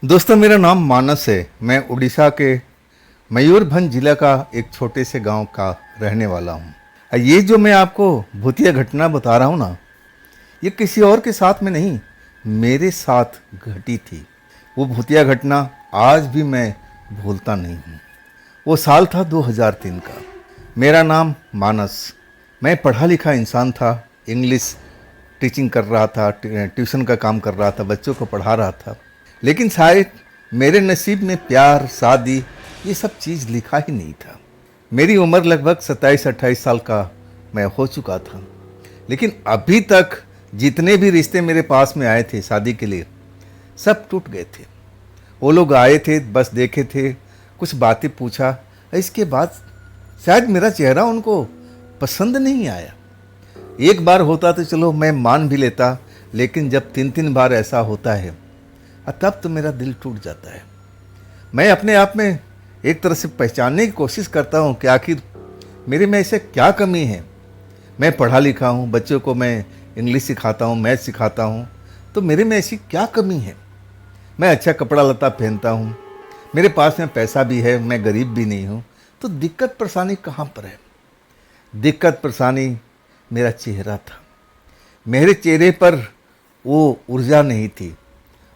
दोस्तों, मेरा नाम मानस है। मैं उड़ीसा के मयूरभंज जिला का एक छोटे से गांव का रहने वाला हूं। ये जो मैं आपको भूतिया घटना बता रहा हूं ना, ये किसी और के साथ में नहीं, मेरे साथ घटी थी। वो भूतिया घटना आज भी मैं भूलता नहीं हूं। वो साल था 2003 का। मेरा नाम मानस। मैं पढ़ा लिखा इंसान था। इंग्लिश टीचिंग कर रहा था, ट्यूशन का काम कर रहा था, बच्चों को पढ़ा रहा था। लेकिन शायद मेरे नसीब में प्यार, शादी, ये सब चीज़ लिखा ही नहीं था। मेरी उम्र लगभग 27-28 साल का मैं हो चुका था। लेकिन अभी तक जितने भी रिश्ते मेरे पास में आए थे शादी के लिए, सब टूट गए थे। वो लोग आए थे, बस देखे थे, कुछ बातें पूछा। इसके बाद शायद मेरा चेहरा उनको पसंद नहीं आया। एक बार होता तो चलो मैं मान भी लेता, लेकिन जब 3-3 बार ऐसा होता है तब तो मेरा दिल टूट जाता है। मैं अपने आप में एक तरह से पहचानने की कोशिश करता हूँ कि आखिर मेरे में ऐसे क्या कमी है। मैं पढ़ा लिखा हूँ, बच्चों को मैं इंग्लिश सिखाता हूँ, मैथ सिखाता हूँ, तो मेरे में ऐसी क्या कमी है। मैं अच्छा कपड़ा लता पहनता हूँ, मेरे पास में पैसा भी है, मैं गरीब भी नहीं हूँ, तो दिक्कत परेशानी कहाँ पर है। दिक्कत परेशानी मेरा चेहरा था। मेरे चेहरे पर वो ऊर्जा नहीं थी,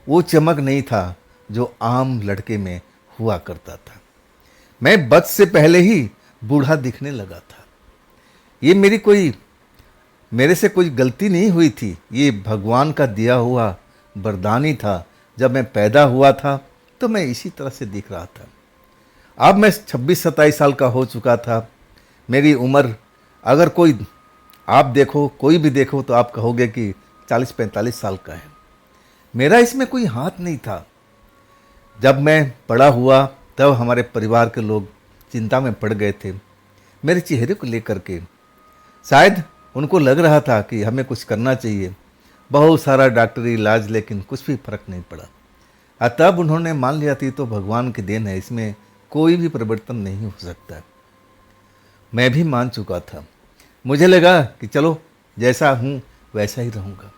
वो चमक नहीं था जो आम लड़के में हुआ करता था। मैं बच से पहले ही बूढ़ा दिखने लगा था। ये मेरे से कोई गलती नहीं हुई थी, ये भगवान का दिया हुआ वरदान ही था। जब मैं पैदा हुआ था तो मैं इसी तरह से दिख रहा था। अब मैं 26-27 साल का हो चुका था। मेरी उम्र अगर आप देखो, कोई भी देखो, तो आप कहोगे कि 40-45 साल का है। मेरा इसमें कोई हाथ नहीं था। जब मैं बड़ा हुआ तब हमारे परिवार के लोग चिंता में पड़ गए थे मेरे चेहरे को लेकर के। शायद उनको लग रहा था कि हमें कुछ करना चाहिए। बहुत सारा डॉक्टरी इलाज, लेकिन कुछ भी फर्क नहीं पड़ा। तब उन्होंने मान लिया थी तो भगवान की देन है, इसमें कोई भी परिवर्तन नहीं हो सकता। मैं भी मान चुका था। मुझे लगा कि चलो जैसा हूँ वैसा ही रहूँगा।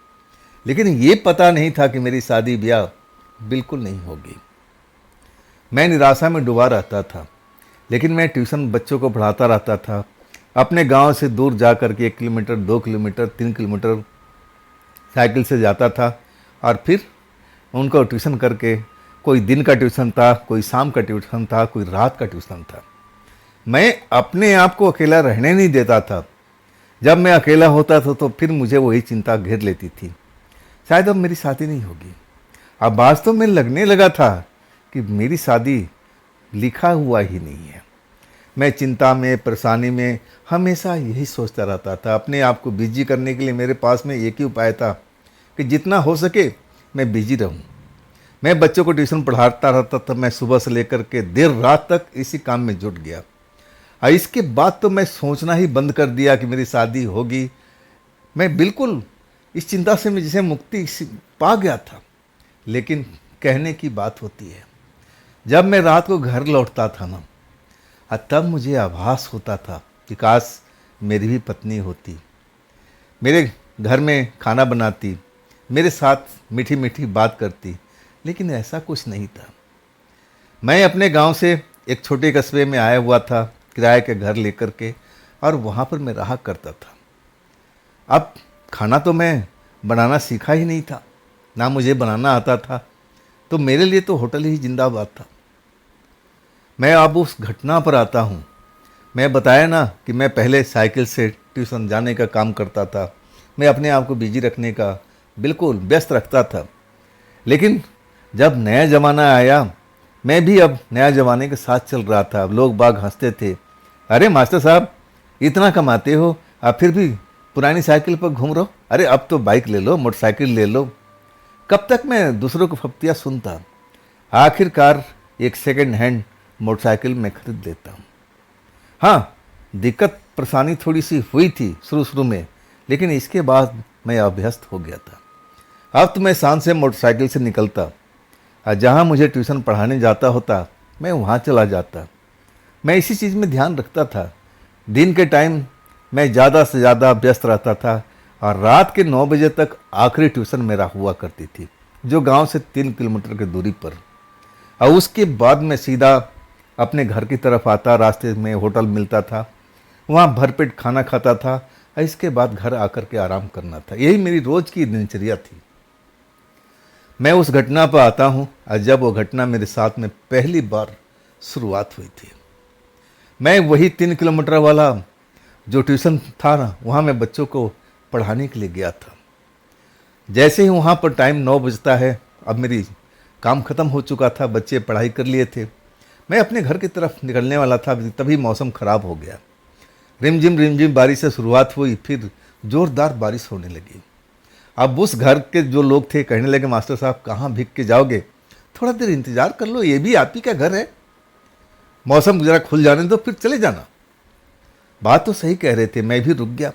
लेकिन ये पता नहीं था कि मेरी शादी ब्याह बिल्कुल नहीं होगी। मैं निराशा में डूबा रहता था। लेकिन मैं ट्यूशन बच्चों को पढ़ाता रहता था। अपने गांव से दूर जा कर के 1 किलोमीटर, 2 किलोमीटर, 3 किलोमीटर साइकिल से जाता था और फिर उनको ट्यूशन करके, कोई दिन का ट्यूशन था, कोई शाम का ट्यूशन था, कोई रात का ट्यूशन था। मैं अपने आप को अकेला रहने नहीं देता था। जब मैं अकेला होता था तो फिर मुझे वही चिंता घेर लेती थी, शायद अब मेरी शादी नहीं होगी। अब वास्तव में लगने लगा था कि मेरी शादी लिखा हुआ ही नहीं है। मैं चिंता में, परेशानी में हमेशा यही सोचता रहता था। अपने आप को बिजी करने के लिए मेरे पास में एक ही उपाय था कि जितना हो सके मैं बिजी रहूं। मैं बच्चों को ट्यूशन पढ़ाता रहता था। मैं सुबह से लेकर के देर रात तक इसी काम में जुट गया। और इसके बाद तो मैं सोचना ही बंद कर दिया कि मेरी शादी होगी। मैं बिल्कुल इस चिंता से मैं जिसे मुक्ति पा गया था। लेकिन कहने की बात होती है, जब मैं रात को घर लौटता था ना, तब मुझे आभास होता था कि काश मेरी भी पत्नी होती, मेरे घर में खाना बनाती, मेरे साथ मीठी मीठी बात करती। लेकिन ऐसा कुछ नहीं था। मैं अपने गांव से एक छोटे कस्बे में आया हुआ था किराए के घर लेकर के, और वहाँ पर मैं रहा करता था। अब खाना तो मैं बनाना सीखा ही नहीं था, ना मुझे बनाना आता था, तो मेरे लिए तो होटल ही जिंदाबाद था। मैं अब उस घटना पर आता हूँ। मैं बताया ना कि मैं पहले साइकिल से ट्यूशन जाने का काम करता था। मैं अपने आप को बिजी रखने का बिल्कुल व्यस्त रखता था। लेकिन जब नया ज़माना आया, मैं भी अब नया ज़माने के साथ चल रहा था। अब लोग बाग हंसते थे, अरे मास्टर साहब इतना कमाते हो, आप फिर भी पुरानी साइकिल पर घूम रहे हो। अरे अब तो बाइक ले लो, मोटरसाइकिल ले लो। कब तक मैं दूसरों को फप्तियाँ सुनता। आखिरकार एक सेकंड हैंड मोटरसाइकिल मैं खरीद लेता हूँ। हाँ, दिक्कत परेशानी थोड़ी सी हुई थी शुरू में, लेकिन इसके बाद मैं अभ्यस्त हो गया था। अब तो मैं शान से मोटरसाइकिल से निकलता और जहाँ मुझे ट्यूशन पढ़ाने जाता होता मैं वहाँ चला जाता। मैं इसी चीज़ में ध्यान रखता था। दिन के टाइम मैं ज़्यादा से ज़्यादा व्यस्त रहता था और रात के 9 बजे तक आखिरी ट्यूशन मेरा हुआ करती थी, जो गांव से 3 किलोमीटर की दूरी पर। और उसके बाद मैं सीधा अपने घर की तरफ आता, रास्ते में होटल मिलता था, वहाँ भरपेट खाना खाता था और इसके बाद घर आकर के आराम करना था। यही मेरी रोज़ की दिनचर्या थी। मैं उस घटना पर आता हूँ और जब वो घटना मेरे साथ में पहली बार शुरुआत हुई थी। मैं वही 3 किलोमीटर वाला जो ट्यूशन था ना, वहाँ मैं बच्चों को पढ़ाने के लिए गया था। जैसे ही वहाँ पर टाइम 9 बजता है, अब मेरी काम ख़त्म हो चुका था, बच्चे पढ़ाई कर लिए थे, मैं अपने घर की तरफ निकलने वाला था, तभी मौसम ख़राब हो गया। रिमझिम बारिश से शुरुआत हुई, फिर ज़ोरदार बारिश होने लगी। अब उस घर के जो लोग थे कहने लगे, मास्टर साहब कहाँ भीग के जाओगे, थोड़ा देर इंतज़ार कर लो, ये भी आप ही का घर है, मौसम ज़रा खुल जाने दो फिर चले जाना। बात तो सही कह रहे थे, मैं भी रुक गया।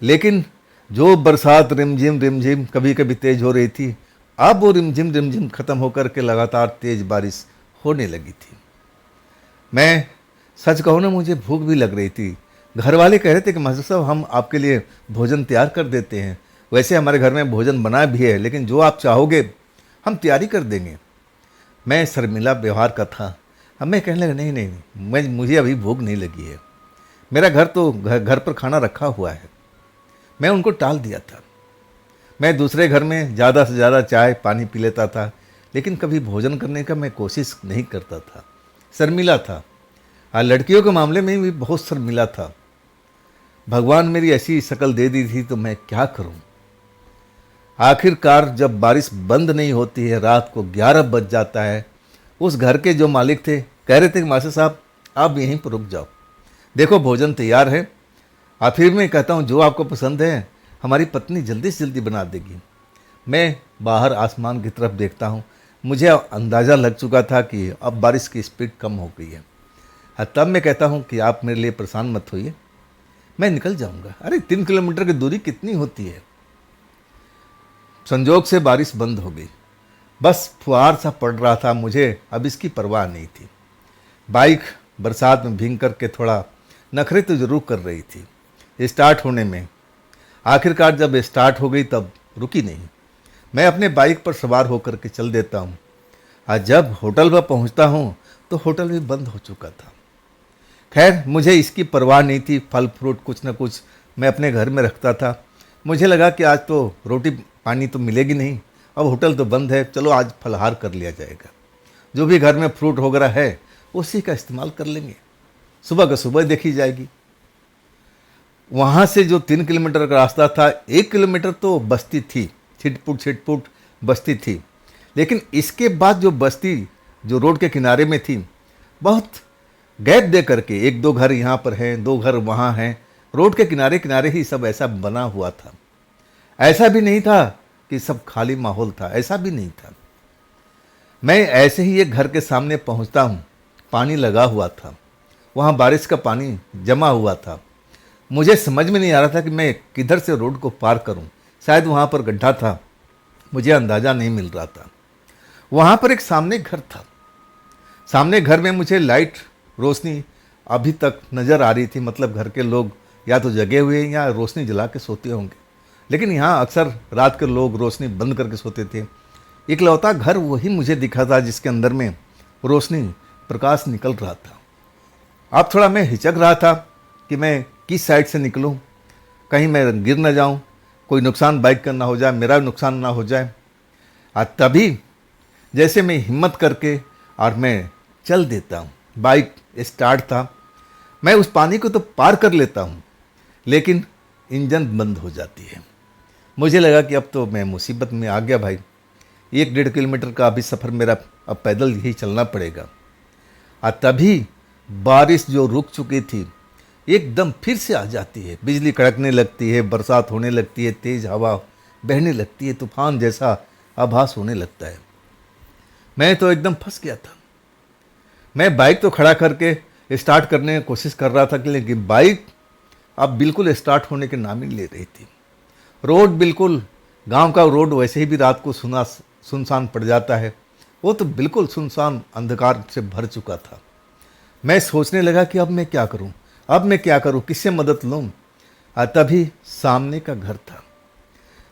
लेकिन जो बरसात रिमझिम कभी कभी तेज़ हो रही थी, अब वो रिमझिम ख़त्म होकर के लगातार तेज़ बारिश होने लगी थी। मैं सच कहूँ ना, मुझे भूख भी लग रही थी। घर वाले कह रहे थे कि मास्टर साहब हम आपके लिए भोजन तैयार कर देते हैं, वैसे हमारे घर में भोजन बना भी है, लेकिन जो आप चाहोगे हम तैयारी कर देंगे। मैं शर्मिला व्यवहार का था। अब मैं कहने लगा नहीं, मुझे अभी भूख नहीं लगी है, मेरा घर पर खाना रखा हुआ है। मैं उनको टाल दिया था। मैं दूसरे घर में ज़्यादा से ज़्यादा चाय पानी पी लेता था, लेकिन कभी भोजन करने का मैं कोशिश नहीं करता था, शर्मिला था। और लड़कियों के मामले में भी बहुत शर्मिला था। भगवान मेरी ऐसी शक्ल दे दी थी तो मैं क्या करूं। आखिरकार जब बारिश बंद नहीं होती है, रात को 11 बज जाता है, उस घर के जो मालिक थे कह रहे थे कि मास्टर साहब आप यहीं पर रुक जाओ, देखो भोजन तैयार है। और फिर मैं कहता हूँ जो आपको पसंद है हमारी पत्नी जल्दी से जल्दी बना देगी। मैं बाहर आसमान की तरफ देखता हूँ, मुझे अंदाज़ा लग चुका था कि अब बारिश की स्पीड कम हो गई है। तब मैं कहता हूँ कि आप मेरे लिए परेशान मत होइए, मैं निकल जाऊँगा। अरे 3 किलोमीटर की दूरी कितनी होती है। संजोग से बारिश बंद हो गई, बस फुहार सा पड़ रहा था, मुझे अब इसकी परवाह नहीं थी। बाइक बरसात में भीग करके थोड़ा नखरे तो ज़रूर कर रही थी स्टार्ट होने में। आखिरकार जब स्टार्ट हो गई तब रुकी नहीं। मैं अपने बाइक पर सवार होकर के चल देता हूँ। और जब होटल पर पहुँचता हूँ तो होटल भी बंद हो चुका था। खैर मुझे इसकी परवाह नहीं थी, फल फ्रूट कुछ न कुछ मैं अपने घर में रखता था। मुझे लगा कि आज तो रोटी पानी तो मिलेगी नहीं, अब होटल तो बंद है, चलो आज फलहार कर लिया जाएगा। जो भी घर में फ्रूट वगैरह है उसी का इस्तेमाल कर लेंगे, सुबह का सुबह देखी जाएगी। वहाँ से जो 3 किलोमीटर का रास्ता था, 1 किलोमीटर तो बस्ती थी, छिटपुट बस्ती थी। लेकिन इसके बाद जो बस्ती जो रोड के किनारे में थी, बहुत गैप दे करके 1-2 घर यहाँ पर हैं, 2 घर वहाँ हैं, रोड के किनारे किनारे ही सब ऐसा बना हुआ था। ऐसा भी नहीं था कि सब खाली माहौल था, ऐसा भी नहीं था। मैं ऐसे ही एक घर के सामने पहुँचता हूँ, पानी लगा हुआ था, वहाँ बारिश का पानी जमा हुआ था। मुझे समझ में नहीं आ रहा था कि मैं किधर से रोड को पार करूं। शायद वहाँ पर गड्ढा था, मुझे अंदाज़ा नहीं मिल रहा था। वहाँ पर एक सामने घर था, सामने घर में मुझे लाइट रोशनी अभी तक नज़र आ रही थी। मतलब घर के लोग या तो जगे हुए या रोशनी जला के सोते होंगे, लेकिन यहाँ अक्सर रात के लोग रोशनी बंद करके सोते थे। इकलौता घर वही मुझे दिखा था जिसके अंदर में रोशनी प्रकाश निकल रहा था। अब थोड़ा मैं हिचक रहा था कि मैं किस साइड से निकलूं, कहीं मैं गिर ना जाऊं, कोई नुकसान बाइक का ना हो जाए, मेरा नुकसान ना हो जाए। और तभी जैसे मैं हिम्मत करके और मैं चल देता हूं, बाइक स्टार्ट था, मैं उस पानी को तो पार कर लेता हूं, लेकिन इंजन बंद हो जाती है। मुझे लगा कि अब तो मैं मुसीबत में आ गया भाई, 1-1.5 किलोमीटर का अभी सफ़र मेरा अब पैदल ही चलना पड़ेगा। और तभी बारिश जो रुक चुकी थी एकदम फिर से आ जाती है, बिजली कड़कने लगती है, बरसात होने लगती है, तेज़ हवा बहने लगती है, तूफान जैसा आभास होने लगता है। मैं तो एकदम फंस गया था। मैं बाइक तो खड़ा करके स्टार्ट करने की कोशिश कर रहा था, लेकिन बाइक अब बिल्कुल स्टार्ट होने के नाम ही ले रही थी। रोड बिल्कुल, गांव का रोड वैसे ही भी रात को सुनसान पड़ जाता है, वो तो बिल्कुल सुनसान अंधकार से भर चुका था। मैं सोचने लगा कि अब मैं क्या करूं, किससे मदद लूं। तभी सामने का घर था।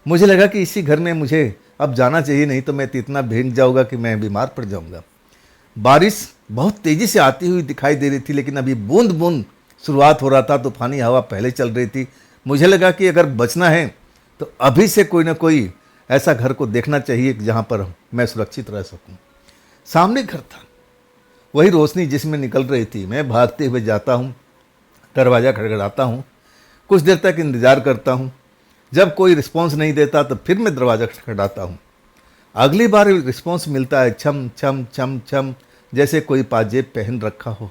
मुझे लगा कि इसी घर में मुझे अब जाना चाहिए, नहीं तो मैं तो इतना भीग जाऊंगा कि मैं बीमार पड़ जाऊंगा। बारिश बहुत तेज़ी से आती हुई दिखाई दे रही थी, लेकिन अभी बूंद बूंद शुरुआत हो रहा था, तूफानी हवा पहले चल रही थी। मुझे लगा कि अगर बचना है तो अभी से कोई ना कोई ऐसा घर को देखना चाहिए जहाँ पर मैं सुरक्षित रह सकूँ। सामने घर था, वही रोशनी जिसमें निकल रही थी। मैं भागते हुए जाता हूँ, दरवाज़ा खड़खड़ाता हूँ, कुछ देर तक इंतज़ार करता हूँ। जब कोई रिस्पॉन्स नहीं देता तो फिर मैं दरवाज़ा खड़खड़ाता हूँ। अगली बार रिस्पॉन्स मिलता है, छम छम छम छम, जैसे कोई पाजेब पहन रखा हो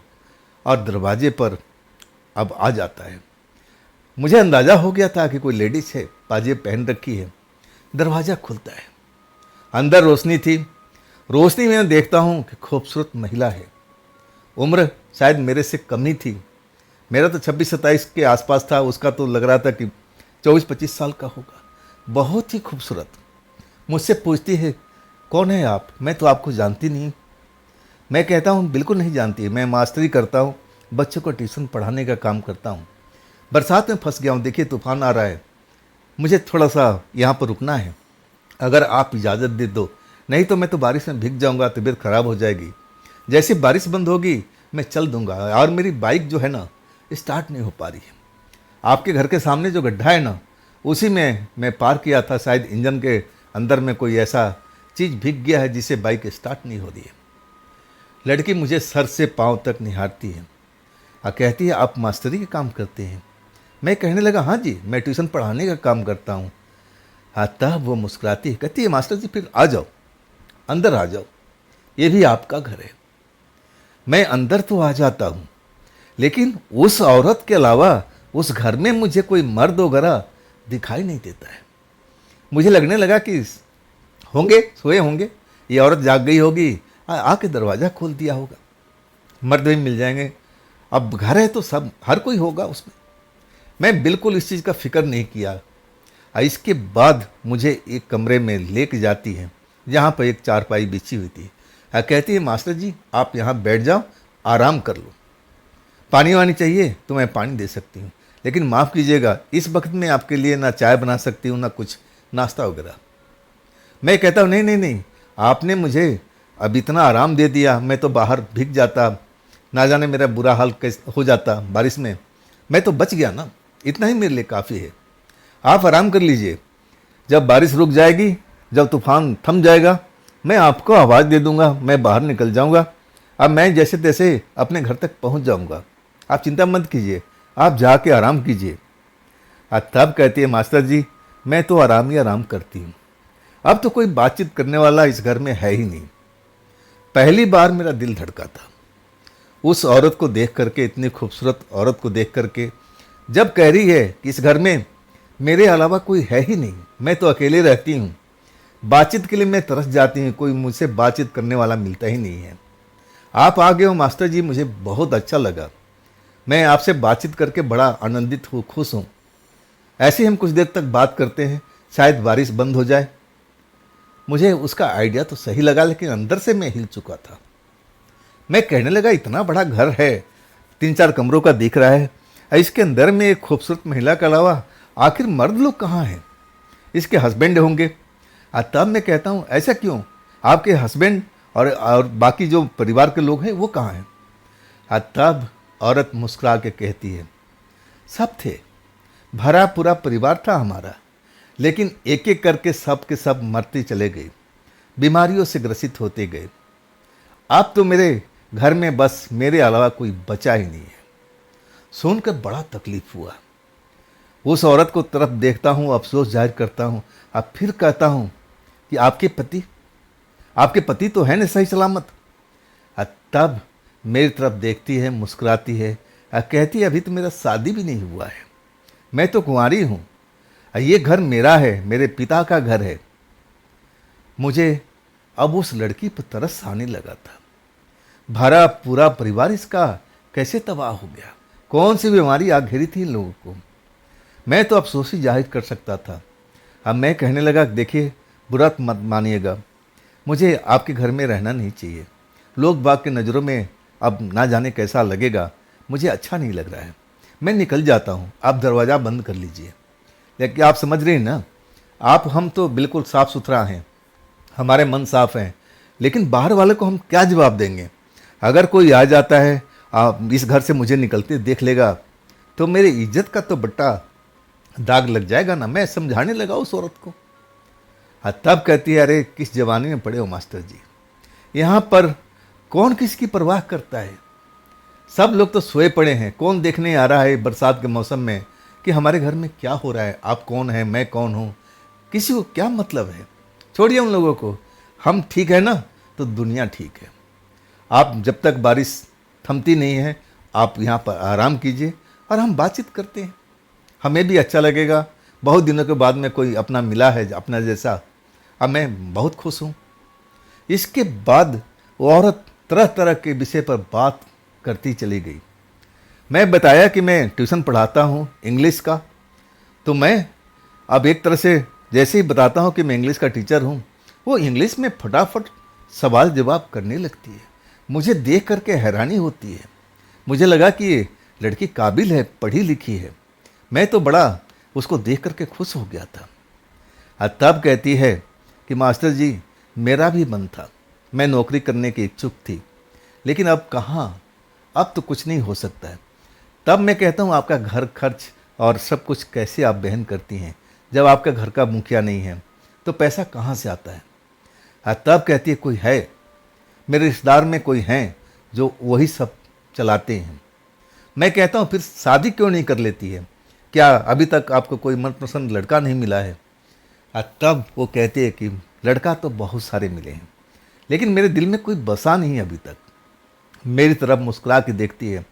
और दरवाजे पर अब आ जाता है। मुझे अंदाज़ा हो गया था कि कोई लेडीज़ है, पाजेब पहन रखी है। दरवाज़ा खुलता है, अंदर रोशनी थी। रोशनी में देखता हूँ कि खूबसूरत महिला है। उम्र शायद मेरे से कम ही थी, मेरा तो 26-27 के आसपास था, उसका तो लग रहा था कि 24-25 साल का होगा। बहुत ही खूबसूरत। मुझसे पूछती है, कौन है आप? मैं तो आपको जानती नहीं। मैं कहता हूँ बिल्कुल नहीं जानती, मैं मास्टरी करता हूँ, बच्चों को ट्यूशन पढ़ाने का काम करता हूँ। बरसात में फंस गया हूँ, देखिए तूफान आ रहा है, मुझे थोड़ा सा यहाँ पर रुकना है, अगर आप इजाज़त दे दो, नहीं तो मैं तो बारिश में भीग जाऊँगा, तबीयत ख़राब हो जाएगी। जैसे बारिश बंद होगी मैं चल दूँगा। और मेरी बाइक जो है ना, स्टार्ट नहीं हो पा रही है। आपके घर के सामने जो गड्ढा है ना, उसी में मैं पार किया था, शायद इंजन के अंदर में कोई ऐसा चीज़ भीग गया है जिससे बाइक स्टार्ट नहीं हो रही है। लड़की मुझे सर से पाँव तक निहारती है और कहती है, आप मास्टरी का काम करते हैं? मैं कहने लगा, हाँ जी, मैं ट्यूशन पढ़ाने का काम करता हूँ। हाँ, तब वो मुस्कुराती है, कहती है, मास्टर जी फिर आ जाओ, अंदर आ जाओ, ये भी आपका घर है। मैं अंदर तो आ जाता हूँ, लेकिन उस औरत के अलावा उस घर में मुझे कोई मर्द वगैरह दिखाई नहीं देता है। मुझे लगने लगा कि होंगे, सोए होंगे, ये औरत जाग गई होगी, आके दरवाज़ा खोल दिया होगा, मर्द भी मिल जाएंगे। अब घर है तो सब, हर कोई होगा उसमें। मैं बिल्कुल इस चीज़ का फिक्र नहीं किया। इसके बाद मुझे एक कमरे में लेके जाती है, जहाँ पर एक चारपाई बिछी हुई थी। कहती है, मास्टर जी आप यहाँ बैठ जाओ, आराम कर लो, पानी वानी चाहिए तो मैं पानी दे सकती हूँ, लेकिन माफ़ कीजिएगा, इस वक्त में आपके लिए ना चाय बना सकती हूँ ना कुछ नाश्ता वगैरह। मैं कहता हूँ, नहीं नहीं नहीं, आपने मुझे अब इतना आराम दे दिया, मैं तो बाहर भीग जाता, ना जाने मेरा बुरा हाल कैसे हो जाता बारिश में। मैं तो बच गया ना, इतना ही मेरे लिए काफ़ी है। आप आराम कर लीजिए, जब बारिश रुक जाएगी, जब तूफान थम जाएगा, मैं आपको आवाज़ दे दूंगा, मैं बाहर निकल जाऊंगा। अब मैं जैसे तैसे अपने घर तक पहुंच जाऊंगा, आप चिंता मत कीजिए, आप जाके आराम कीजिए। तब कहती है, मास्टर जी मैं तो आराम ही आराम करती हूँ, अब तो कोई बातचीत करने वाला इस घर में है ही नहीं। पहली बार मेरा दिल धड़का था उस औरत को देख करके, इतनी खूबसूरत औरत को देख करके, जब कह रही है कि इस घर में मेरे अलावा कोई है ही नहीं, मैं तो अकेले रहती हूँ, बातचीत के लिए मैं तरस जाती हूँ, कोई मुझसे बातचीत करने वाला मिलता ही नहीं है। आप आ गए हो मास्टर जी, मुझे बहुत अच्छा लगा, मैं आपसे बातचीत करके बड़ा आनंदित हूँ, खुश हूँ। ऐसे ही हम कुछ देर तक बात करते हैं, शायद बारिश बंद हो जाए। मुझे उसका आइडिया तो सही लगा, लेकिन अंदर से मैं हिल चुका था। मैं कहने लगा, इतना बड़ा घर है, 3-4 कमरों का दिख रहा है, इसके अंदर में एक खूबसूरत महिला के अलावा आखिर मर्द लोग कहाँ हैं? इसके हस्बैंड होंगे। तब मैं कहता हूँ, ऐसा क्यों, आपके हस्बैंड और बाकी जो परिवार के लोग हैं वो कहाँ हैं? तब औरत मुस्कुरा के कहती है, सब थे, भरा पूरा परिवार था हमारा, लेकिन एक एक करके सब के सब मरते चले गए, बीमारियों से ग्रसित होते गए। अब तो मेरे घर में बस मेरे अलावा कोई बचा ही नहीं है। सुनकर बड़ा तकलीफ हुआ। उस औरत को तरफ देखता हूँ, अफसोस जाहिर करता हूँ, अब फिर कहता हूँ कि आपके पति तो है ना सही सलामत? तब मेरी तरफ देखती है, मुस्कुराती है, कहती है, अभी तो मेरा शादी भी नहीं हुआ है, मैं तो कुंवारी हूँ, ये घर मेरा है, मेरे पिता का घर है। मुझे अब उस लड़की पर तरस आने लगा था। भरा पूरा परिवार इसका कैसे तबाह हो गया, कौन सी बीमारी आ घेरी थी इन लोगों को। मैं तो अफसोस ही जाहिर कर सकता था। अब मैं कहने लगा, देखिए बुरा मत मानिएगा, मुझे आपके घर में रहना नहीं चाहिए, लोग बाग के नज़रों में अब ना जाने कैसा लगेगा, मुझे अच्छा नहीं लग रहा है, मैं निकल जाता हूँ, आप दरवाज़ा बंद कर लीजिए। लेकिन आप समझ रहे हैं ना, हम तो बिल्कुल साफ़ सुथरा हैं, हमारे मन साफ हैं, लेकिन बाहर वाले को हम क्या जवाब देंगे? अगर कोई आ जाता है इस घर से मुझे निकलते देख लेगा तो मेरी इज्जत का तो बट्टा दाग लग जाएगा ना। मैं समझाने लगा उस औरत को। तब कहती है, अरे किस जवानी में पड़े हो मास्टर जी, यहाँ पर कौन किसकी परवाह करता है। सब लोग तो सोए पड़े हैं, कौन देखने आ रहा है बरसात के मौसम में कि हमारे घर में क्या हो रहा है। आप कौन हैं, मैं कौन हूँ, किसी को क्या मतलब है। छोड़िए उन लोगों को, हम ठीक है ना तो दुनिया ठीक है। आप जब तक बारिश थमती नहीं है आप यहाँ पर आराम कीजिए और हम बातचीत करते हैं, हमें भी अच्छा लगेगा। बहुत दिनों के बाद में कोई अपना मिला है अपना जैसा, अब मैं बहुत खुश हूँ। इसके बाद वो औरत तरह तरह के विषय पर बात करती चली गई। मैं बताया कि मैं ट्यूशन पढ़ाता हूँ इंग्लिश का, तो मैं अब एक तरह से जैसे ही बताता हूँ कि मैं इंग्लिश का टीचर हूँ, वो इंग्लिश में फटाफट सवाल जवाब करने लगती है। मुझे देख करके हैरानी होती है। मुझे लगा कि ये लड़की काबिल है, पढ़ी लिखी है। मैं तो बड़ा उसको देख करके खुश हो गया था। तब कहती है कि मास्टर जी मेरा भी मन था, मैं नौकरी करने की इच्छुक थी, लेकिन अब कहाँ, अब तो कुछ नहीं हो सकता है। तब मैं कहता हूँ आपका घर खर्च और सब कुछ कैसे आप वहन करती हैं, जब आपका घर का मुखिया नहीं है तो पैसा कहाँ से आता है। तब कहती है कोई है, मेरे रिश्तेदार में कोई हैं जो वही सब चलाते हैं। मैं कहता हूँ फिर शादी क्यों नहीं कर लेती है, क्या अभी तक आपको कोई मनपसंद लड़का नहीं मिला है। तब वो कहते हैं कि लड़का तो बहुत सारे मिले हैं, लेकिन मेरे दिल में कोई बसा नहीं अभी तक। मेरी तरफ मुस्कुरा के देखती है।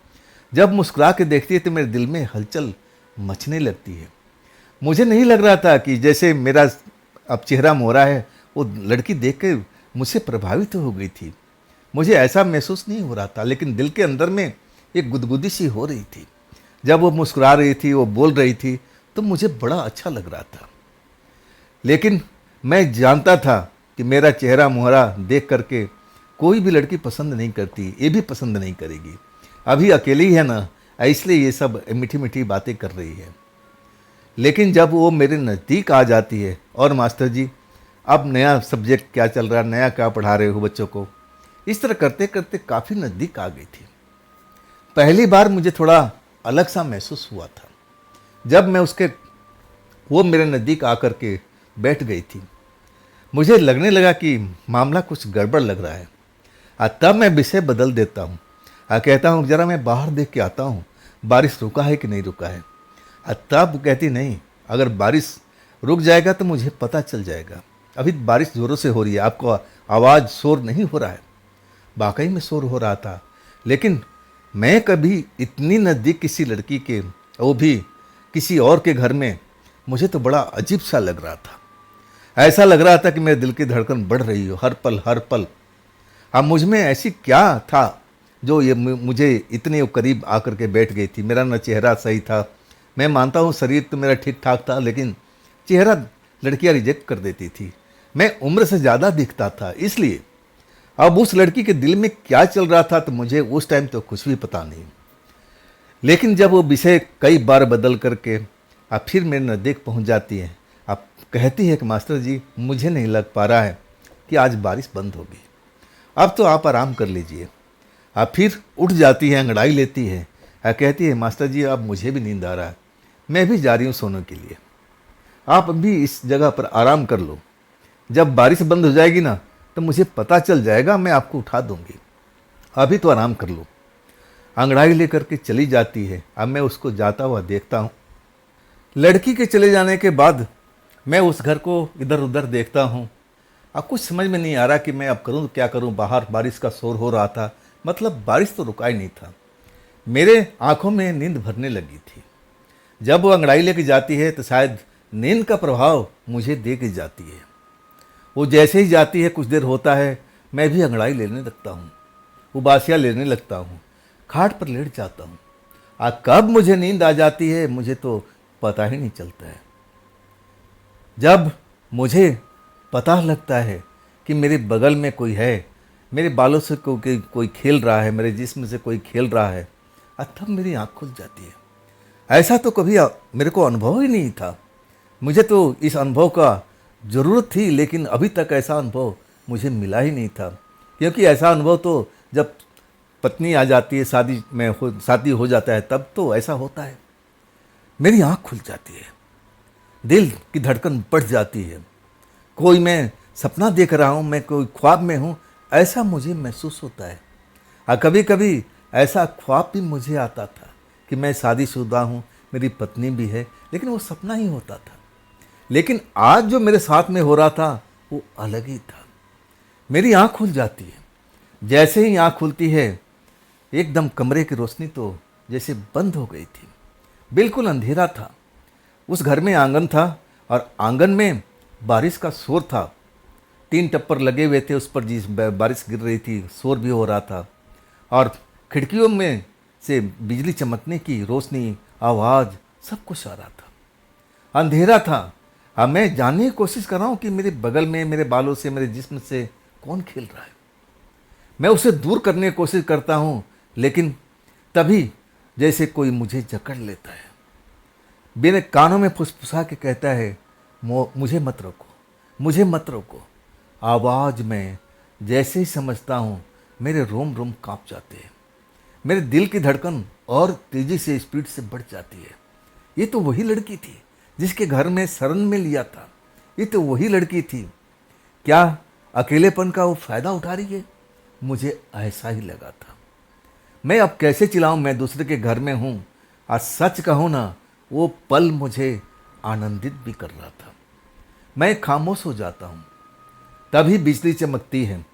जब मुस्कुरा के देखती है तो मेरे दिल में हलचल मचने लगती है। मुझे नहीं लग रहा था कि जैसे मेरा अब चेहरा मोहरा है, वो लड़की देख के मुझसे प्रभावित हो गई थी। मुझे ऐसा महसूस नहीं हो रहा था, लेकिन दिल के अंदर में एक गुदगुदी सी हो रही थी। जब वो मुस्कुरा रही थी, वो बोल रही थी, तो मुझे बड़ा अच्छा लग रहा था। लेकिन मैं जानता था कि मेरा चेहरा मुहरा देख करके कोई भी लड़की पसंद नहीं करती, ये भी पसंद नहीं करेगी। अभी अकेली है ना, इसलिए ये सब मीठी मीठी बातें कर रही है। लेकिन जब वो मेरे नज़दीक आ जाती है, और मास्टर जी अब नया सब्जेक्ट क्या चल रहा है, नया क्या पढ़ा रहे हो बच्चों को, इस तरह करते करते काफ़ी नज़दीक आ गई थी। पहली बार मुझे थोड़ा अलग सा महसूस हुआ था जब मैं वो मेरे नज़दीक आकर के बैठ गई थी। मुझे लगने लगा कि मामला कुछ गड़बड़ लग रहा है। तब मैं विषय बदल देता हूँ, कहता हूँ ज़रा मैं बाहर देख के आता हूँ, बारिश रुका है कि नहीं रुका है। तब कहती नहीं, अगर बारिश रुक जाएगा तो मुझे पता चल जाएगा, अभी बारिश ज़ोरों से हो रही है, आपको आवाज़ शोर नहीं हो रहा है। वाकई में शोर हो रहा था, लेकिन मैं कभी इतनी नज़दीक किसी लड़की के, वो भी किसी और के घर में, मुझे तो बड़ा अजीब सा लग रहा था। ऐसा लग रहा था कि मेरे दिल की धड़कन बढ़ रही हो हर पल हर पल। अब मुझ में ऐसी क्या था जो ये मुझे इतने करीब आकर के बैठ गई थी। मेरा न चेहरा सही था, मैं मानता हूँ शरीर तो मेरा ठीक ठाक था, लेकिन चेहरा लड़कियाँ रिजेक्ट कर देती थी। मैं उम्र से ज़्यादा दिखता था, इसलिए अब उस लड़की के दिल में क्या चल रहा था तो मुझे उस टाइम तो कुछ भी पता नहीं। लेकिन जब वो विषय कई बार बदल करके अब फिर मेरे नज़दीक पहुंच जाती है, अब कहती है कि मास्टर जी मुझे नहीं लग पा रहा है कि आज बारिश बंद होगी, अब तो आप आराम कर लीजिए। अब फिर उठ जाती है, अंगड़ाई लेती है, कहती है मास्टर जी अब मुझे भी नींद आ रहा है, मैं भी जा रही हूँ सोने के लिए, आप भी इस जगह पर आराम कर लो, जब बारिश बंद हो जाएगी ना तो मुझे पता चल जाएगा, मैं आपको उठा दूंगी, अभी तो आराम कर लो। अंगड़ाई लेकर के चली जाती है। अब मैं उसको जाता हुआ देखता हूँ। लड़की के चले जाने के बाद मैं उस घर को इधर उधर देखता हूँ। अब कुछ समझ में नहीं आ रहा कि मैं अब करूँ तो क्या करूँ। बाहर बारिश का शोर हो रहा था, मतलब बारिश तो रुका ही नहीं था। मेरे आंखों में नींद भरने लगी थी। जब वो अंगड़ाई लेके जाती है तो शायद नींद का प्रभाव मुझे दे के जाती है। वो जैसे ही जाती है कुछ देर होता है, मैं भी अंगड़ाई लेने लगता हूँ, उबासियाँ लेने लगता हूँ, खाट पर लेट जाता हूँ। कब मुझे नींद आ जाती है मुझे तो पता ही नहीं चलता है। जब मुझे पता लगता है कि मेरे बगल में कोई है, मेरे बालों से कोई खेल रहा है, मेरे जिस्म से कोई खेल रहा है, तब मेरी आँख खुल जाती है। ऐसा तो कभी मेरे को अनुभव ही नहीं था। मुझे तो इस अनुभव का ज़रूरत थी, लेकिन अभी तक ऐसा अनुभव मुझे मिला ही नहीं था। क्योंकि ऐसा अनुभव तो जब पत्नी आ जाती है, शादी हो जाता है, तब तो ऐसा होता है। मेरी आँख खुल जाती है, दिल की धड़कन बढ़ जाती है। कोई मैं सपना देख रहा हूँ, मैं कोई ख्वाब में हूँ, ऐसा मुझे महसूस होता है। और कभी कभी ऐसा ख्वाब भी मुझे आता था कि मैं शादीशुदा हूँ, मेरी पत्नी भी है, लेकिन वो सपना ही होता था। लेकिन आज जो मेरे साथ में हो रहा था वो अलग ही था। मेरी आँख खुल जाती है, जैसे ही आँख खुलती है एकदम कमरे की रोशनी तो जैसे बंद हो गई थी, बिल्कुल अंधेरा था। उस घर में आंगन था और आंगन में बारिश का शोर था। 3 टप्पर लगे हुए थे, उस पर जिस बारिश गिर रही थी, शोर भी हो रहा था। और खिड़कियों में से बिजली चमकने की रोशनी, आवाज़, सब कुछ आ रहा था। अंधेरा था। अब मैं जानने की कोशिश कर रहा हूँ कि मेरे बगल में, मेरे बालों से, मेरे जिस्म से कौन खेल रहा है। मैं उसे दूर करने की कोशिश करता हूँ, लेकिन तभी जैसे कोई मुझे जकड़ लेता है, मेरे कानों में फुसफुसा के कहता है, मुझे मत रोको, मुझे मत रोको। आवाज़ में जैसे ही समझता हूँ मेरे रोम रोम कांप जाते हैं, मेरे दिल की धड़कन और तेज़ी से, स्पीड से बढ़ जाती है। ये तो वही लड़की थी जिसके घर में शरण में लिया था। ये तो वही लड़की थी। क्या अकेलेपन का वो फ़ायदा उठा रही है? मुझे ऐसा ही लगा था। मैं अब कैसे चिल्लाऊं, मैं दूसरे के घर में हूँ। और सच कहूँ ना, वो पल मुझे आनंदित भी कर रहा था। मैं खामोश हो जाता हूँ। तभी बिजली चमकती है,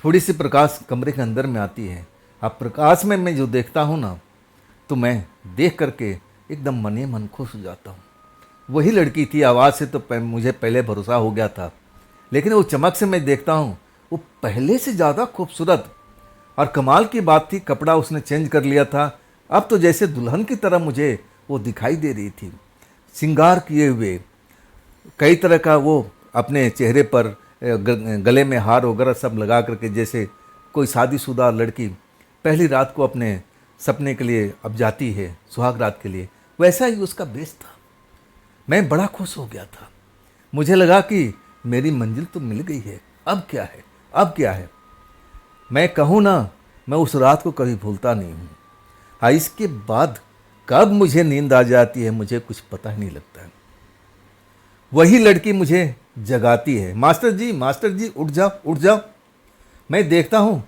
थोड़ी सी प्रकाश कमरे के अंदर में आती है। अब प्रकाश में मैं जो देखता हूँ ना, तो मैं देख करके एकदम मन ही मन खुश हो जाता हूँ। वही लड़की थी। आवाज़ से तो मुझे पहले भरोसा हो गया था, लेकिन वो चमक से मैं देखता हूँ वो पहले से ज़्यादा खूबसूरत। और कमाल की बात थी, कपड़ा उसने चेंज कर लिया था। अब तो जैसे दुल्हन की तरह मुझे वो दिखाई दे रही थी, श्रृंगार किए हुए। कई तरह का वो अपने चेहरे पर, गले में हार वगैरह सब लगा करके, जैसे कोई शादीशुदा लड़की पहली रात को अपने सपने के लिए अब जाती है, सुहाग रात के लिए, वैसा ही उसका बेस था। मैं बड़ा खुश हो गया था। मुझे लगा कि मेरी मंजिल तो मिल गई है, अब क्या है, अब क्या है। मैं कहूँ ना, मैं उस रात को कभी भूलता नहीं हूँ। हाँ, इसके बाद कब मुझे नींद आ जाती है मुझे कुछ पता ही नहीं लगता है। वही लड़की मुझे जगाती है, मास्टर जी उठ जाओ, उठ जाओ। मैं देखता हूँ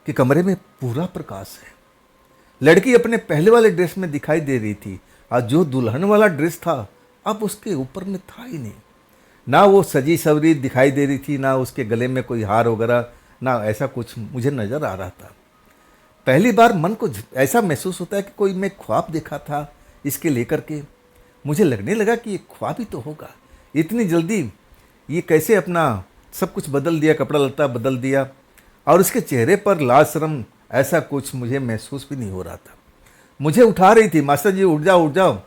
कि कमरे में पूरा प्रकाश है। लड़की अपने पहले वाले ड्रेस में दिखाई दे रही थी, और जो दुल्हन वाला ड्रेस था अब उसके ऊपर में था ही नहीं। ना वो सजी सवरी दिखाई दे रही थी, ना उसके गले में कोई हार वगैरह, ना ऐसा कुछ मुझे नज़र आ रहा था। पहली बार मन को ऐसा महसूस होता है कि कोई मैं ख्वाब देखा था इसके लेकर के। मुझे लगने लगा कि ये ख्वाब ही तो होगा। इतनी जल्दी ये कैसे अपना सब कुछ बदल दिया, कपड़ा लत्ता बदल दिया, और उसके चेहरे पर लाज शर्म, ऐसा कुछ मुझे महसूस भी नहीं हो रहा था। मुझे उठा रही थी, मास्टर जी उठ जाओ, उठ जाओ,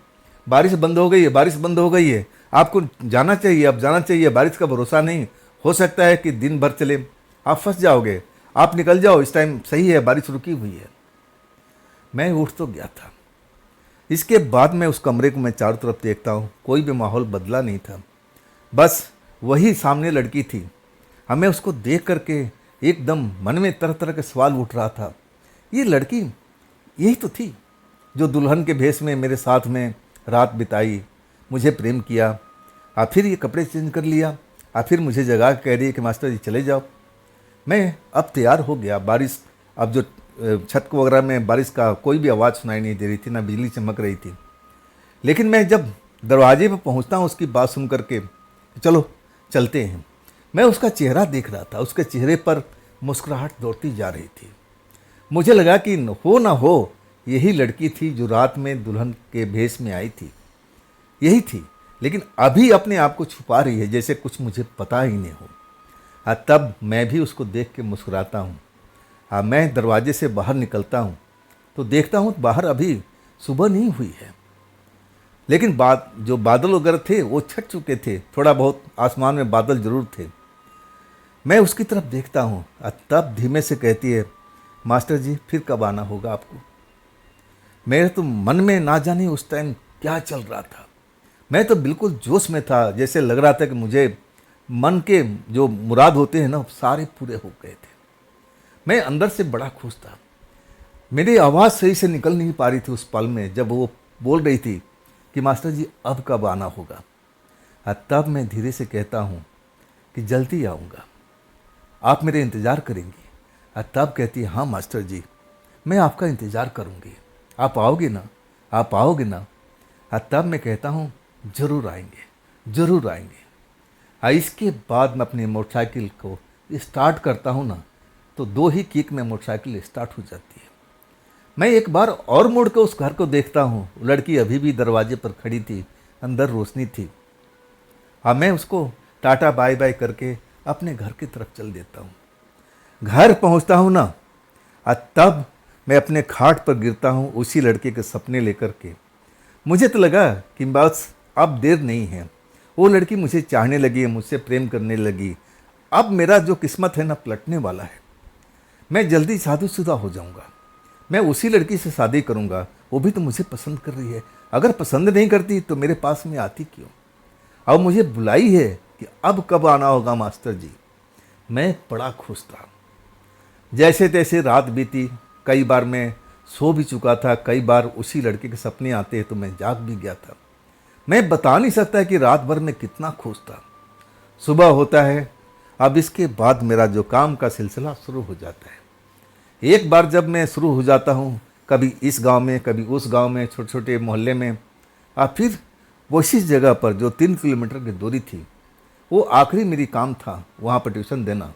बारिश बंद हो गई है, बारिश बंद हो गई है, आपको जाना चाहिए, अब जाना चाहिए, बारिश का भरोसा नहीं, हो सकता है कि दिन भर चले, आप फंस जाओगे, आप निकल जाओ, इस टाइम सही है, बारिश रुकी हुई है। मैं उठ तो गया था। इसके बाद मैं उस कमरे को मैं चारों तरफ देखता हूँ, कोई भी माहौल बदला नहीं था, बस वही सामने लड़की थी। हमें उसको देख करके एकदम मन में तरह तरह के सवाल उठ रहा था। ये लड़की यही तो थी जो दुल्हन के भेष में मेरे साथ में रात बिताई, मुझे प्रेम किया, और फिर ये कपड़े चेंज कर लिया, और फिर मुझे जगा के कह रही है कि मास्टर जी चले जाओ। मैं अब तैयार हो गया। बारिश, अब जो छत को वगैरह में बारिश का कोई भी आवाज़ सुनाई नहीं दे रही थी, ना बिजली चमक रही थी। लेकिन मैं जब दरवाजे पर पहुंचता हूं उसकी बात सुन करके, चलो चलते हैं, मैं उसका चेहरा देख रहा था। उसके चेहरे पर मुस्कुराहट दौड़ती जा रही थी। मुझे लगा कि हो ना हो यही लड़की थी जो रात में दुल्हन के भेष में आई थी, यही थी। लेकिन अभी अपने आप को छुपा रही है, जैसे कुछ मुझे पता ही नहीं हो। तब मैं भी उसको देख के मुस्कुराता हूँ। मैं दरवाजे से बाहर निकलता हूँ तो देखता हूँ बाहर अभी सुबह नहीं हुई है, लेकिन जो बादल वगैरह थे वो छट चुके थे, थोड़ा बहुत आसमान में बादल जरूर थे। मैं उसकी तरफ देखता हूँ, तब धीमे से कहती है, मास्टर जी फिर कब आना होगा आपको। मेरे तो मन में ना जाने उस टाइम क्या चल रहा था। मैं तो बिल्कुल जोश में था, जैसे लग रहा था कि मुझे मन के जो मुराद होते हैं ना सारे पूरे हो गए थे। मैं अंदर से बड़ा खुश था। मेरी आवाज़ सही से निकल नहीं पा रही थी उस पल में जब वो बोल रही थी कि मास्टर जी अब कब आना होगा। तब मैं धीरे से कहता हूँ कि जल्दी आऊँगा, आप मेरे इंतज़ार करेंगी। तब कहती है हाँ मास्टर जी, मैं आपका इंतज़ार करूँगी, आप आओगे ना, आप आओगे ना। तब मैं कहता हूँ ज़रूर आएंगे, ज़रूर आएंगे। इसके बाद मैं अपनी मोटरसाइकिल को स्टार्ट करता हूँ ना, तो 2 ही किक में मोटरसाइकिल स्टार्ट हो जाती है। मैं एक बार और मुड़ के उस घर को देखता हूँ, लड़की अभी भी दरवाजे पर खड़ी थी, अंदर रोशनी थी। मैं उसको टाटा बाय बाय करके अपने घर की तरफ चल देता हूँ। घर पहुँचता हूँ ना, तब मैं अपने खाट पर गिरता हूँ उसी लड़के के सपने लेकर के। मुझे तो लगा कि बस अब देर नहीं है, वो लड़की मुझे चाहने लगी, मुझसे प्रेम करने लगी। अब मेरा जो किस्मत है ना पलटने वाला है, मैं जल्दी शादीशुदा हो जाऊंगा, मैं उसी लड़की से शादी करूंगा। वो भी तो मुझे पसंद कर रही है, अगर पसंद नहीं करती तो मेरे पास में आती क्यों। अब मुझे बुलाई है कि अब कब आना होगा मास्टर जी। मैं बड़ा खुश था। जैसे तैसे रात बीती, कई बार मैं सो भी चुका था, कई बार उसी लड़के के सपने आते तो मैं जाग भी गया था। मैं बता नहीं सकता कि रात भर में कितना खुश था। सुबह होता है, अब इसके बाद मेरा जो काम का सिलसिला शुरू हो जाता है। एक बार जब मैं शुरू हो जाता हूँ, कभी इस गांव में, कभी उस गांव में, छोटे छोटे मोहल्ले में, और फिर उसी जगह पर जो 3 किलोमीटर की दूरी थी, वो आखिरी मेरी काम था वहाँ पर ट्यूशन देना।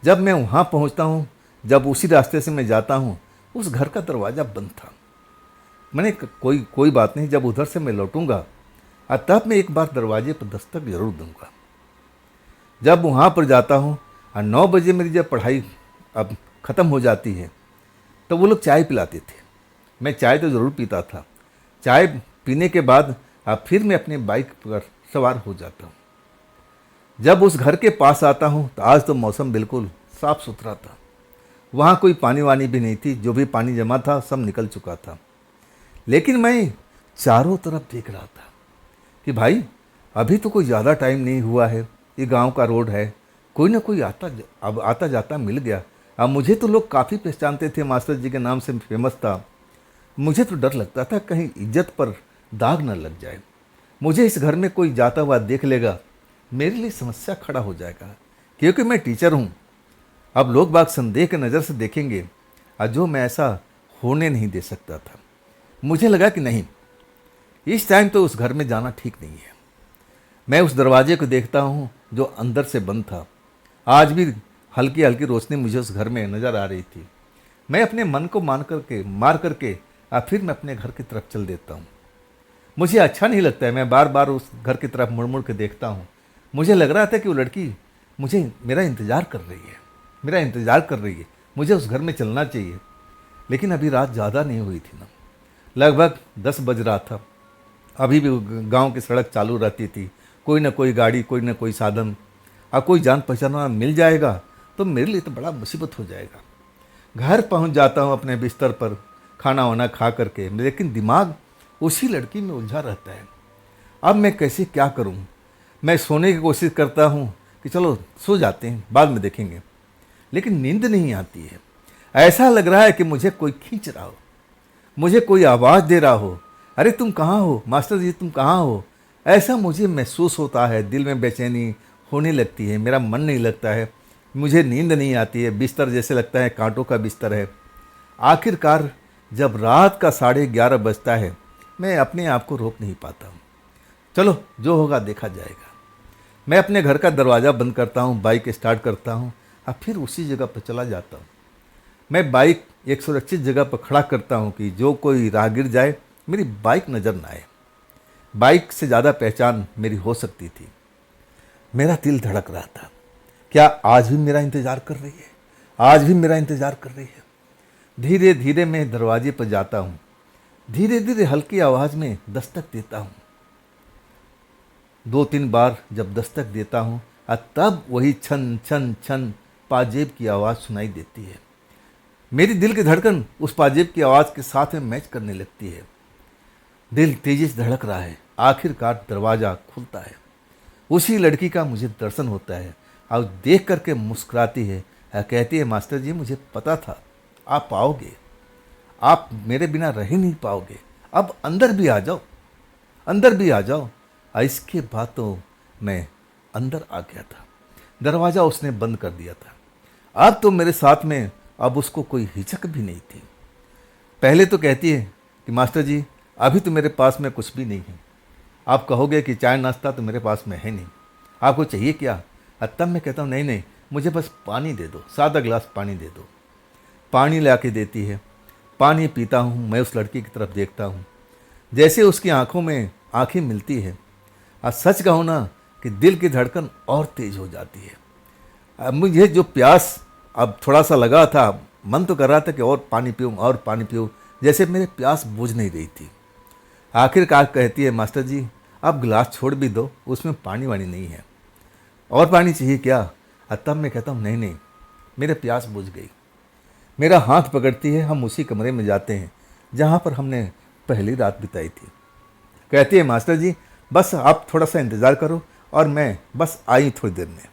जब मैं वहाँ पहुँचता हूँ, जब उसी रास्ते से मैं जाता हूँ, उस घर का दरवाज़ा बंद था। मैंने कोई बात नहीं, जब उधर से मैं लौटूंगा तब मैं एक बार दरवाजे पर दस्तक जरूर दूंगा। जब वहाँ पर जाता हूँ और 9 बजे मेरी जब पढ़ाई अब ख़त्म हो जाती है, तो वो लोग चाय पिलाते थे। मैं चाय तो ज़रूर पीता था। चाय पीने के बाद अब फिर मैं अपने बाइक पर सवार हो जाता हूँ। जब उस घर के पास आता हूँ तो आज तो मौसम बिल्कुल साफ़ सुथरा था, वहाँ कोई पानी वानी भी नहीं थी, जो भी पानी जमा था सब निकल चुका था। लेकिन मैं चारों तरफ देख रहा था कि भाई अभी तो कोई ज़्यादा टाइम नहीं हुआ है, ये गांव का रोड है, कोई ना कोई अब आता जाता मिल गया। अब मुझे तो लोग काफ़ी पहचानते थे, मास्टर जी के नाम से फेमस था। मुझे तो डर लगता था कहीं इज्जत पर दाग न लग जाए, मुझे इस घर में कोई जाता हुआ देख लेगा, मेरे लिए समस्या खड़ा हो जाएगा, क्योंकि मैं टीचर हूँ। अब लोग बाग संदेह के नज़र से देखेंगे, और जो मैं ऐसा होने नहीं दे सकता था। मुझे लगा कि नहीं, इस टाइम तो उस घर में जाना ठीक नहीं है। मैं उस दरवाजे को देखता हूँ जो अंदर से बंद था। आज भी हल्की हल्की रोशनी मुझे उस घर में नज़र आ रही थी। मैं अपने मन को मार करके फिर मैं अपने घर की तरफ चल देता हूँ। मुझे अच्छा नहीं लगता है, मैं बार बार उस घर की तरफ मुड़ मुड़ के देखता हूँ। मुझे लग रहा था कि वो लड़की मेरा इंतज़ार कर रही है, मेरा इंतज़ार कर रही है, मुझे उस घर में चलना चाहिए। लेकिन अभी रात ज़्यादा नहीं हुई थी ना, लगभग 10 बज रहा था। अभी भी गांव की सड़क चालू रहती थी, कोई ना कोई गाड़ी, कोई ना कोई साधन, और कोई जान पहचान वाला मिल जाएगा तो मेरे लिए तो बड़ा मुसीबत हो जाएगा। घर पहुंच जाता हूं अपने बिस्तर पर खाना वाना खा करके, लेकिन दिमाग उसी लड़की में उलझा रहता है। अब मैं कैसे क्या करूं। मैं सोने की कोशिश करता हूं कि चलो सो जाते हैं, बाद में देखेंगे, लेकिन नींद नहीं आती है। ऐसा लग रहा है कि मुझे कोई खींच रहा हो, मुझे कोई आवाज़ दे रहा हो, अरे तुम कहाँ हो मास्टर जी, तुम कहाँ हो। ऐसा मुझे महसूस होता है, दिल में बेचैनी होने लगती है, मेरा मन नहीं लगता है, मुझे नींद नहीं आती है, बिस्तर जैसे लगता है कांटों का बिस्तर है। आखिरकार जब रात का 11:30 बजता है, मैं अपने आप को रोक नहीं पाता हूँ। चलो जो होगा देखा जाएगा। मैं अपने घर का दरवाज़ा बंद करता हूँ, बाइक स्टार्ट करता हूँ और फिर उसी जगह पर चला जाता हूँ। मैं बाइक एक सुरक्षित जगह पर खड़ा करता हूँ कि जो कोई राहगीर जाए मेरी बाइक नज़र ना आए। बाइक से ज़्यादा पहचान मेरी हो सकती थी। मेरा दिल धड़क रहा था, क्या आज भी मेरा इंतज़ार कर रही है, आज भी मेरा इंतज़ार कर रही है। धीरे धीरे मैं दरवाजे पर जाता हूँ, धीरे धीरे हल्की आवाज़ में दस्तक देता हूँ। 2-3 बार जब दस्तक देता हूँ तब वही छन छन छन पाजेब की आवाज़ सुनाई देती है। मेरी दिल की धड़कन उस पाजेब की आवाज़ के साथ में मैच करने लगती है। दिल तेजी से धड़क रहा है। आखिरकार दरवाज़ा खुलता है, उसी लड़की का मुझे दर्शन होता है और देख करके मुस्कुराती है, कहती है मास्टर जी मुझे पता था आप आओगे। आप मेरे बिना रह ही नहीं पाओगे, अब अंदर भी आ जाओ, अंदर भी आ जाओ। इसके बाद तो मैं अंदर आ गया था। दरवाज़ा उसने बंद कर दिया था। अब तो मेरे साथ में अब उसको कोई हिचक भी नहीं थी। पहले तो कहती है कि मास्टर जी अभी तो मेरे पास में कुछ भी नहीं है। आप कहोगे कि चाय नाश्ता तो मेरे पास में है नहीं, आपको चाहिए क्या? तब मैं कहता हूँ नहीं नहीं, मुझे बस पानी दे दो, सादा गिलास पानी दे दो। पानी ला के देती है, पानी पीता हूँ। मैं उस लड़की की तरफ देखता हूँ, जैसे उसकी आंखों में आंखें मिलती है। आज सच कहूँ ना कि दिल की धड़कन और तेज हो जाती है। अब मुझे जो प्यास अब थोड़ा सा लगा था, मन तो कर रहा था कि और पानी पीऊँ और पानी पीऊँ, जैसे मेरे प्यास बुझ नहीं रही थी। आखिरकार कहती है मास्टर जी आप गिलास छोड़ भी दो, उसमें पानी वानी नहीं है, और पानी चाहिए क्या? तब मैं कहता हूँ नहीं नहीं, मेरे प्यास बुझ गई। मेरा हाथ पकड़ती है, हम उसी कमरे में जाते हैं जहाँ पर हमने पहली रात बिताई थी। कहती है मास्टर जी बस आप थोड़ा सा इंतज़ार करो और मैं बस आई थोड़ी देर में।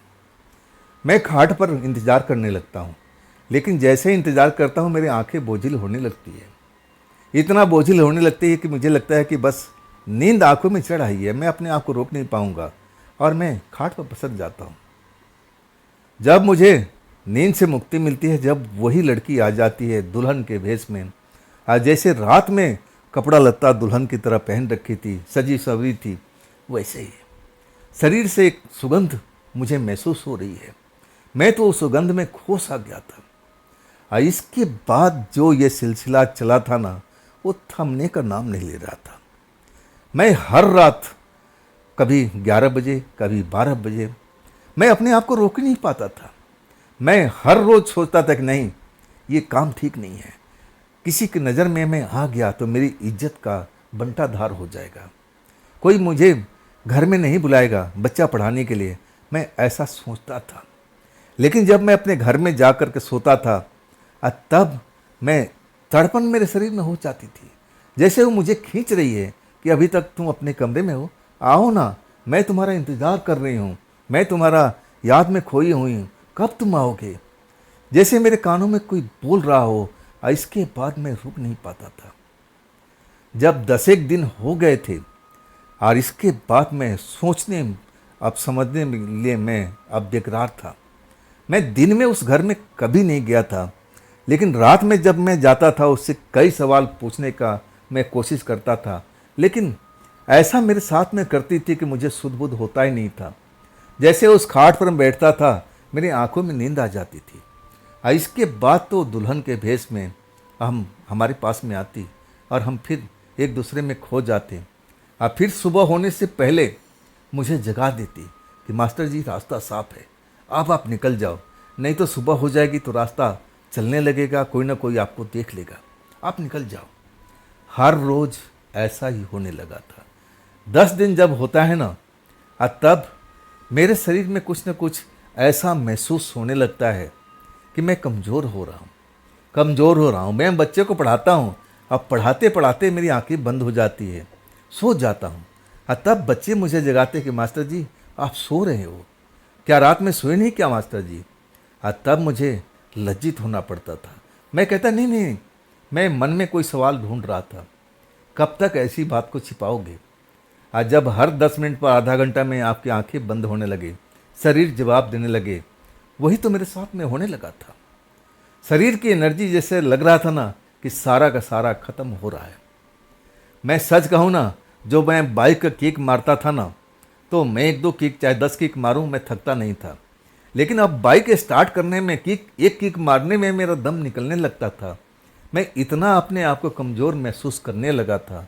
मैं खाट पर इंतज़ार करने लगता हूँ, लेकिन जैसे ही इंतज़ार करता हूँ मेरी आंखें बोझिल होने लगती है। इतना बोझिल होने लगती है कि मुझे लगता है कि बस नींद आंखों में चढ़ आई है, मैं अपने आप को रोक नहीं पाऊँगा और मैं खाट पर पसर जाता हूँ। जब मुझे नींद से मुक्ति मिलती है, जब वही लड़की आ जाती है दुल्हन के भेष में, जैसे रात में कपड़ा लत्ता दुल्हन की तरह पहन रखी थी, सजी सवरी थी, वैसे ही शरीर से एक सुगंध मुझे महसूस हो रही है। मैं तो उस सुगंध में खो सा गया था। इसके बाद जो ये सिलसिला चला था ना, वो थमने का नाम नहीं ले रहा था। मैं हर रात कभी 11 बजे कभी 12 बजे मैं अपने आप को रोक ही नहीं पाता था। मैं हर रोज़ सोचता था कि नहीं, ये काम ठीक नहीं है, किसी की नज़र में मैं आ गया तो मेरी इज्जत का बंटाधार हो जाएगा, कोई मुझे घर में नहीं बुलाएगा बच्चा पढ़ाने के लिए, मैं ऐसा सोचता था। लेकिन जब मैं अपने घर में जा कर के सोता था, तब मैं तड़पन मेरे शरीर में हो जाती थी, जैसे वो मुझे खींच रही है कि अभी तक तुम अपने कमरे में हो, आओ ना, मैं तुम्हारा इंतज़ार कर रही हूँ, मैं तुम्हारा याद में खोई हुई हूँ, कब तुम आओगे? जैसे मेरे कानों में कोई बोल रहा हो। इसके बाद मैं रुक नहीं पाता था। जब 10 दिन हो गए थे और इसके बाद मैं सोचने अब समझने के लिए मैं अब बेकरार था। मैं दिन में उस घर में कभी नहीं गया था, लेकिन रात में जब मैं जाता था उससे कई सवाल पूछने का मैं कोशिश करता था, लेकिन ऐसा मेरे साथ में करती थी कि मुझे सुध बुध होता ही नहीं था। जैसे उस खाट पर बैठता था मेरी आंखों में नींद आ जाती थी। इसके बाद तो दुल्हन के भेष में हम हमारे पास में आती और हम फिर एक दूसरे में खो जाते। और फिर सुबह होने से पहले मुझे जगा देती कि मास्टर जी रास्ता साफ है, अब आप निकल जाओ, नहीं तो सुबह हो जाएगी तो रास्ता चलने लगेगा, कोई ना कोई आपको देख लेगा, आप निकल जाओ। हर रोज़ ऐसा ही होने लगा था। 10 दिन जब होता है ना, तब मेरे शरीर में कुछ न कुछ ऐसा महसूस होने लगता है कि मैं कमज़ोर हो रहा हूँ, कमज़ोर हो रहा हूँ। मैं बच्चे को पढ़ाता हूँ, अब पढ़ाते पढ़ाते मेरी आंखें बंद हो जाती है, सो जाता हूँ। तब बच्चे मुझे जगाते कि मास्टर जी आप सो रहे हो क्या, रात में सोए नहीं क्या मास्टर जी? तब मुझे लज्जित होना पड़ता था। मैं कहता नहीं नहीं, मैं मन में कोई सवाल ढूंढ रहा था, कब तक ऐसी बात को छिपाओगे? आज जब हर 10 मिनट पर आधा घंटा में आपकी आंखें बंद होने लगे, शरीर जवाब देने लगे, वही तो मेरे साथ में होने लगा था। शरीर की एनर्जी जैसे लग रहा था ना कि सारा का सारा खत्म हो रहा है। मैं सच कहूँ ना, जो मैं बाइक का किक मारता था ना, तो मैं 1-2 किक चाहे 10 किक मारूं मैं थकता नहीं था। लेकिन अब बाइक स्टार्ट करने में एक किक मारने में मेरा दम निकलने लगता था। मैं इतना अपने आप को कमज़ोर महसूस करने लगा था।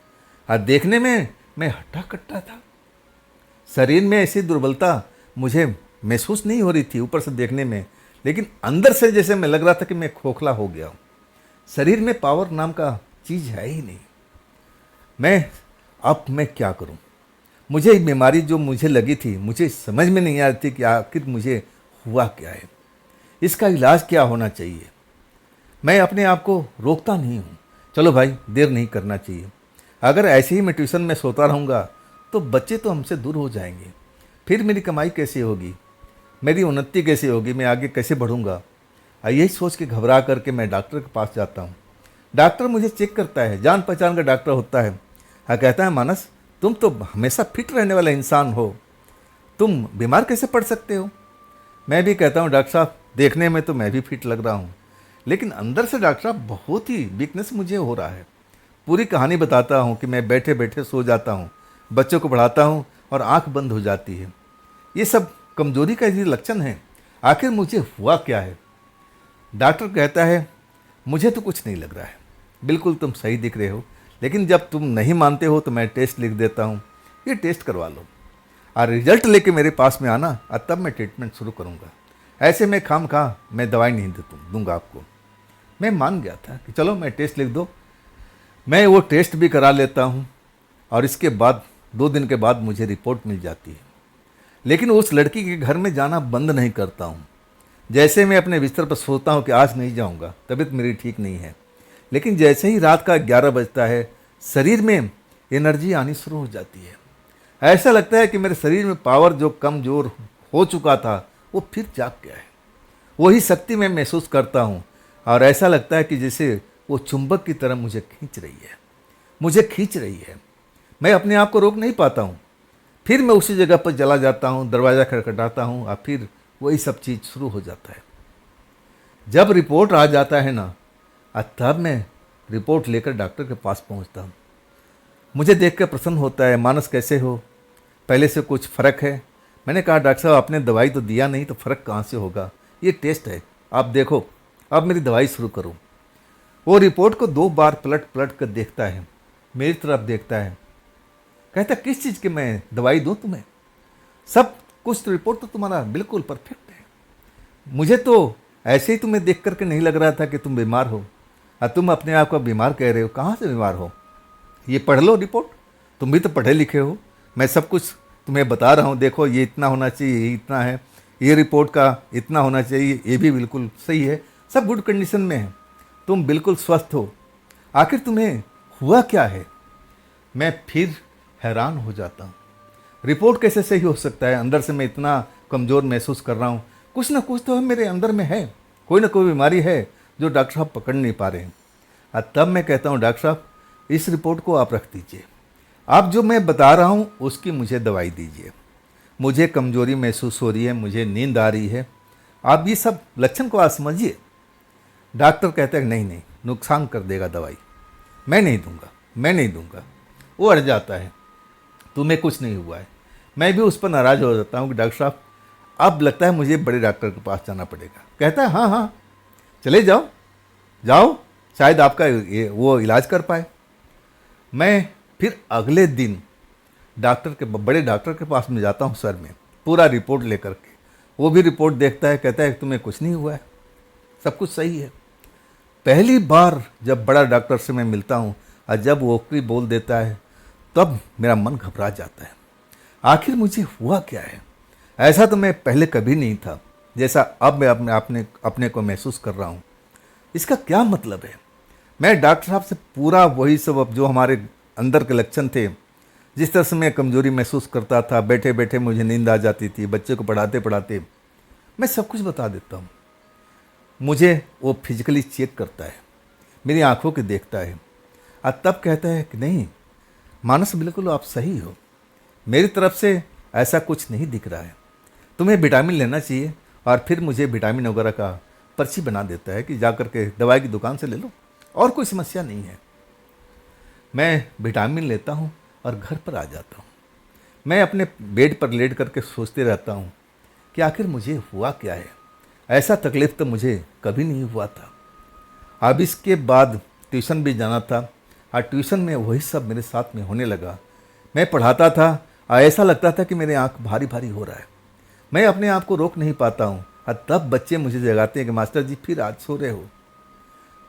और देखने में मैं हट्टा कट्टा था, शरीर में ऐसी दुर्बलता मुझे महसूस नहीं हो रही थी ऊपर से देखने में, लेकिन अंदर से जैसे मैं लग रहा था कि मैं खोखला हो गया हूँ। शरीर में पावर नाम का चीज़ है ही नहीं। मैं क्या करूँ? मुझे एक बीमारी जो मुझे लगी थी, मुझे समझ में नहीं आ रही थी कि आखिर मुझे हुआ क्या है, इसका इलाज क्या होना चाहिए। मैं अपने आप को रोकता नहीं हूँ, चलो भाई देर नहीं करना चाहिए। अगर ऐसे ही मैं ट्यूशन में सोता रहूँगा तो बच्चे तो हमसे दूर हो जाएंगे, फिर मेरी कमाई कैसे होगी, मेरी उन्नति कैसे होगी, मैं आगे कैसे बढ़ूँगा। यही सोच के घबरा करके मैं डॉक्टर के पास जाता हूँ। डॉक्टर मुझे चेक करता है, जान पहचान का डॉक्टर होता है। हाँ, कहता है मानस तुम तो हमेशा फिट रहने वाला इंसान हो, तुम बीमार कैसे पड़ सकते हो। मैं भी कहता हूँ डॉक्टर साहब देखने में तो मैं भी फिट लग रहा हूँ, लेकिन अंदर से डॉक्टर साहब बहुत ही वीकनेस मुझे हो रहा है। पूरी कहानी बताता हूँ कि मैं बैठे बैठे सो जाता हूँ, बच्चों को पढ़ाता हूँ और आंख बंद हो जाती है। ये सब कमजोरी का ये लक्षण है। आखिर मुझे हुआ क्या है। डॉक्टर कहता है मुझे तो कुछ नहीं लग रहा है, बिल्कुल तुम सही दिख रहे हो, लेकिन जब तुम नहीं मानते हो तो मैं टेस्ट लिख देता हूँ, ये टेस्ट करवा लो और रिजल्ट लेके मेरे पास में आना और तब मैं ट्रीटमेंट शुरू करूँगा। ऐसे में खामखा मैं दवाई नहीं दूंगा आपको। मैं मान गया था कि चलो मैं टेस्ट लिख दो। मैं वो टेस्ट भी करा लेता हूँ और इसके बाद 2 दिन के बाद मुझे रिपोर्ट मिल जाती है। लेकिन उस लड़की के घर में जाना बंद नहीं करता हूँ। जैसे मैं अपने बिस्तर पर सोता हूँ कि आज नहीं जाऊँगा, तबीयत मेरी ठीक नहीं है, लेकिन जैसे ही रात का 11 बजता है शरीर में एनर्जी आनी शुरू हो जाती है। ऐसा लगता है कि मेरे शरीर में पावर जो कमज़ोर हो चुका था वो फिर जाग गया है। वही शक्ति मैं महसूस करता हूँ और ऐसा लगता है कि जैसे वो चुंबक की तरह मुझे खींच रही है। मैं अपने आप को रोक नहीं पाता हूँ। फिर मैं उसी जगह पर चला जाता हूँ, दरवाज़ा खटखटाता हूँ और फिर वही सब चीज़ शुरू हो जाता है। जब रिपोर्ट आ जाता है ना, तब मैं रिपोर्ट लेकर डॉक्टर के पास पहुँचता हूँ। मुझे देख कर प्रसन्न होता है, मानस कैसे हो, पहले से कुछ फ़र्क है। मैंने कहा डॉक्टर साहब आपने दवाई तो दिया नहीं तो फ़र्क कहाँ से होगा, ये टेस्ट है, आप देखो, अब मेरी दवाई शुरू करो। वो रिपोर्ट को 2 बार पलट पलट कर देखता है, मेरी तरफ देखता है, कहता किस चीज़ की मैं दवाई दूँ तुम्हें, सब कुछ रिपोर्ट तो तुम्हारा बिल्कुल परफेक्ट है। मुझे तो ऐसे ही तुम्हें देख करके नहीं लग रहा था कि तुम बीमार हो, और तुम अपने आप को बीमार कह रहे हो। कहाँ से बीमार हो, ये पढ़ लो रिपोर्ट, तुम भी तो पढ़े लिखे हो, मैं सब कुछ तुम्हें बता रहा हूँ, देखो ये इतना होना चाहिए, ये इतना है, ये रिपोर्ट का इतना होना चाहिए, ये भी बिल्कुल सही है, सब गुड कंडीशन में है, तुम बिल्कुल स्वस्थ हो, आखिर तुम्हें हुआ क्या है। मैं फिर हैरान हो जाता हूँ, रिपोर्ट कैसे सही हो सकता है, अंदर से मैं इतना कमज़ोर महसूस कर रहा हूँ, कुछ ना कुछ तो मेरे अंदर में है, कोई ना कोई बीमारी है जो डॉक्टर साहब पकड़ नहीं पा रहे हैं। और तब मैं कहता हूँ डॉक्टर साहब इस रिपोर्ट को आप रख दीजिए, आप जो मैं बता रहा हूँ उसकी मुझे दवाई दीजिए, मुझे कमज़ोरी महसूस हो रही है, मुझे नींद आ रही है, आप ये सब लक्षण को आप समझिए। डॉक्टर कहते हैं नहीं, नुकसान कर देगा दवाई, मैं नहीं दूंगा। वो अड़ जाता है, तुम्हें कुछ नहीं हुआ है। मैं भी उस पर नाराज़ हो जाता हूँ कि डॉक्टर साहब अब लगता है मुझे बड़े डॉक्टर के पास जाना पड़ेगा। कहता है हाँ चले जाओ, शायद आपका वो इलाज कर पाए। मैं फिर अगले दिन बड़े डॉक्टर के पास में जाता हूँ सर में, पूरा रिपोर्ट लेकर के। वो भी रिपोर्ट देखता है, कहता है तुम्हें कुछ नहीं हुआ है, सब कुछ सही है। पहली बार जब बड़ा डॉक्टर से मैं मिलता हूँ और जब वो ओकरी बोल देता है तब मेरा मन घबरा जाता है, आखिर मुझे हुआ क्या है। ऐसा तो मैं पहले कभी नहीं था जैसा अब मैं अपने को महसूस कर रहा हूँ। इसका क्या मतलब है। मैं डॉक्टर साहब से पूरा वही सब अब जो हमारे अंदर के लक्षण थे, जिस तरह से मैं कमज़ोरी महसूस करता था, बैठे बैठे मुझे नींद आ जाती थी, बच्चे को पढ़ाते पढ़ाते, मैं सब कुछ बता देता हूँ। मुझे वो फिजिकली चेक करता है, मेरी आंखों के देखता है और तब कहता है कि नहीं मानस बिल्कुल आप सही हो, मेरी तरफ से ऐसा कुछ नहीं दिख रहा है, तुम्हें विटामिन लेना चाहिए। और फिर मुझे विटामिन वगैरह का पर्ची बना देता है कि जा कर के दवाई की दुकान से ले लो, और कोई समस्या नहीं है। मैं विटामिन लेता हूँ और घर पर आ जाता हूँ। मैं अपने बेड पर लेट करके सोचते रहता हूँ कि आखिर मुझे हुआ क्या है, ऐसा तकलीफ़ तो मुझे कभी नहीं हुआ था। अब इसके बाद ट्यूशन भी जाना था और ट्यूशन में वही सब मेरे साथ में होने लगा। मैं पढ़ाता था और ऐसा लगता था कि मेरे आँख भारी भारी हो रहा है, मैं अपने आप को रोक नहीं पाता हूँ। और तब बच्चे मुझे जगाते हैं कि मास्टर जी फिर आज सो रहे हो।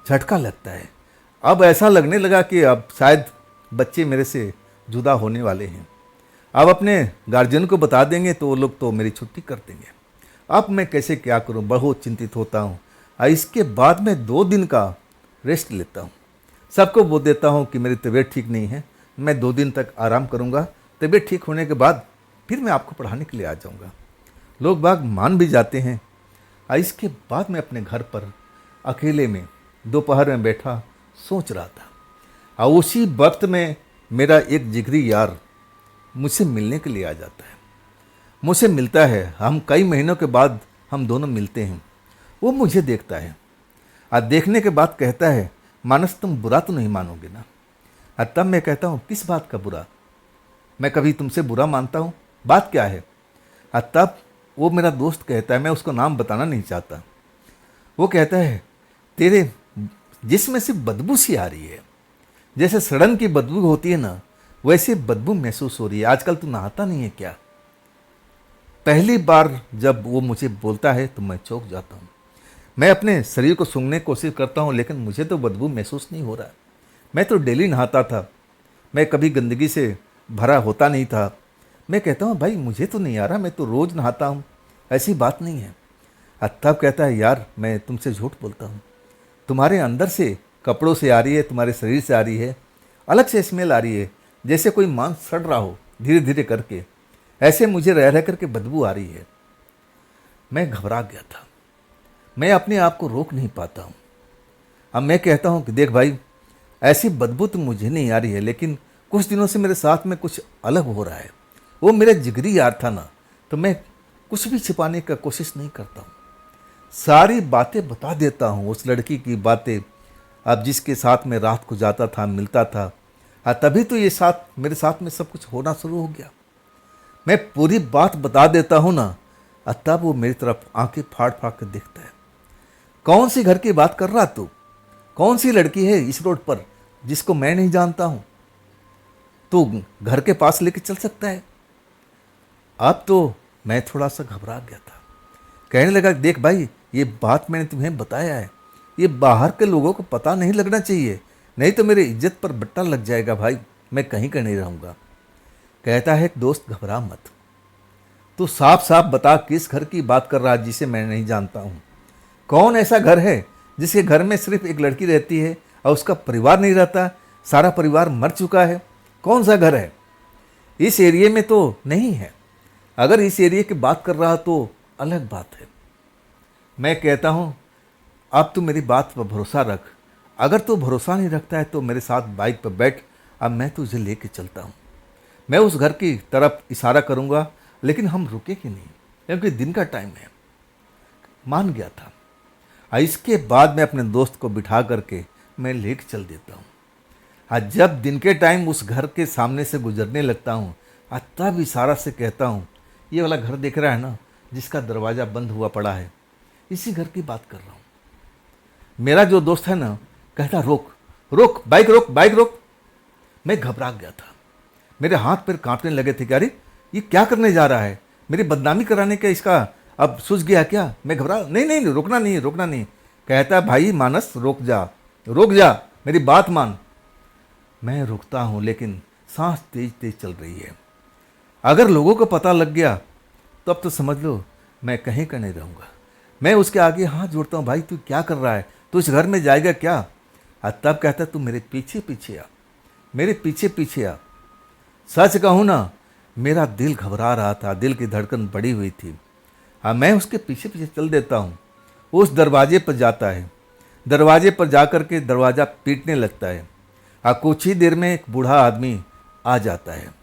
झटका लगता है, अब ऐसा लगने लगा कि अब शायद बच्चे मेरे से जुदा होने वाले हैं, अब अपने गार्जियन को बता देंगे तो वो लोग तो मेरी छुट्टी कर देंगे। अब मैं कैसे क्या करूं, बहुत चिंतित होता हूं। और इसके बाद मैं 2 दिन का रेस्ट लेता हूं, सबको बोल देता हूं कि मेरी तबीयत ठीक नहीं है, मैं 2 दिन तक आराम करूंगा, तबीयत ठीक होने के बाद फिर मैं आपको पढ़ाने के लिए आ जाऊंगा। लोग बाग मान भी जाते हैं। और इसके बाद मैं अपने घर पर अकेले में दोपहर में बैठा सोच रहा था। और उसी वक्त में मेरा एक जिगरी यार मुझसे मिलने के लिए आ जाता है, मुझसे मिलता है। हम कई महीनों के बाद हम दोनों मिलते हैं। वो मुझे देखता है और देखने के बाद कहता है, मानस तुम बुरा तो नहीं मानोगे ना? और तब मैं कहता हूँ, किस बात का बुरा? मैं कभी तुमसे बुरा मानता हूँ? बात क्या है? और तब वो मेरा दोस्त कहता है, मैं उसको नाम बताना नहीं चाहता, वो कहता है, तेरे जिसमें से बदबू सी आ रही है, जैसे सड़न की बदबू होती है ना, वैसे बदबू महसूस हो रही है। आजकल तू नहाता नहीं है क्या? पहली बार जब वो मुझे बोलता है तो मैं चौंक जाता हूँ। मैं अपने शरीर को सूंघने की कोशिश करता हूँ, लेकिन मुझे तो बदबू महसूस नहीं हो रहा। मैं तो डेली नहाता था, मैं कभी गंदगी से भरा होता नहीं था। मैं कहता हूँ, भाई मुझे तो नहीं आ रहा, मैं तो रोज़ नहाता हूँ, ऐसी बात नहीं है। तब कहता है, यार मैं तुमसे झूठ बोलता हूँ, तुम्हारे अंदर से कपड़ों से आ रही है, तुम्हारे शरीर से आ रही है, अलग से स्मेल आ रही है, जैसे कोई मांस सड़ रहा हो धीरे धीरे करके, ऐसे मुझे रह रह करके बदबू आ रही है। मैं घबरा गया था, मैं अपने आप को रोक नहीं पाता हूँ। अब मैं कहता हूँ कि देख भाई, ऐसी बदबू तो मुझे नहीं आ रही है, लेकिन कुछ दिनों से मेरे साथ में कुछ अलग हो रहा है। वो मेरा जिगरी यार था ना, तो मैं कुछ भी छिपाने का कोशिश नहीं करता हूँ, सारी बातें बता देता हूँ, उस लड़की की बातें। अब जिसके साथ में रात को जाता था, मिलता था, तभी तो ये साथ मेरे साथ में सब कुछ होना शुरू हो गया। मैं पूरी बात बता देता हूँ ना, तब वो मेरी तरफ आंखें फाड़ फाड़ कर देखता है। कौन सी घर की बात कर रहा तू? कौन सी लड़की है इस रोड पर जिसको मैं नहीं जानता हूँ? तू घर के पास लेके चल सकता है? अब तो मैं थोड़ा सा घबरा गया था। कहने लगा, देख भाई, ये बात मैंने तुम्हें बताया है, ये बाहर के लोगों को पता नहीं लगना चाहिए, नहीं तो मेरी इज्जत पर बट्टा लग जाएगा भाई, मैं कहीं का नहीं रहूँगा। कहता है, दोस्त घबरा मत, तू साफ साफ बता किस घर की बात कर रहा है जिसे मैं नहीं जानता हूँ। कौन ऐसा घर है जिसके घर में सिर्फ एक लड़की रहती है और उसका परिवार नहीं रहता, सारा परिवार मर चुका है? कौन सा घर है? इस एरिया में तो नहीं है। अगर इस एरिया की बात कर रहा तो अलग बात है। मैं कहता हूँ, अब तू मेरी बात पर भरोसा रख। अगर तू भरोसा नहीं रखता है तो मेरे साथ बाइक पर बैठ, अब मैं तुझे लेके चलता हूँ। मैं उस घर की तरफ इशारा करूँगा, लेकिन हम रुकेंगे नहीं, क्योंकि दिन का टाइम है। मान गया था। इसके बाद मैं अपने दोस्त को बिठा करके मैं लेके चल देता हूँ। जब दिन के टाइम उस घर के सामने से गुजरने लगता हूँ, तब इशारा से कहता हूँ, ये वाला घर देख रहा है ना, जिसका दरवाज़ा बंद हुआ पड़ा है, इसी घर की बात कर रहा हूँ। मेरा जो दोस्त है ना, कहता, रोक रोक, बाइक रोक, बाइक रोक। मैं घबरा गया था, मेरे हाथ पैर कांपने लगे थे कि अरे ये क्या करने जा रहा है, मेरी बदनामी कराने का इसका अब सूझ गया क्या? मैं घबरा, नहीं नहीं, रुकना नहीं, रुकना नहीं। कहता, भाई मानस रुक जा, रुक जा, मेरी बात मान। मैं रुकता हूँ, लेकिन सांस तेज तेज चल रही है। अगर लोगों को पता लग गया तो अब तो समझ लो मैं कहीं का नहीं रहूँगा। मैं उसके आगे हाथ जोड़ता हूँ, भाई तू क्या कर रहा है, तू इस घर में जाएगा क्या? तब कहता, तू मेरे पीछे पीछे आ, मेरे पीछे पीछे आ। सच कहूँ ना, मेरा दिल घबरा रहा था, दिल की धड़कन बढ़ी हुई थी। मैं उसके पीछे पीछे चल देता हूँ। उस दरवाजे पर जाता है, दरवाजे पर जा कर के दरवाज़ा पीटने लगता है। कुछ ही देर में एक बूढ़ा आदमी आ जाता है।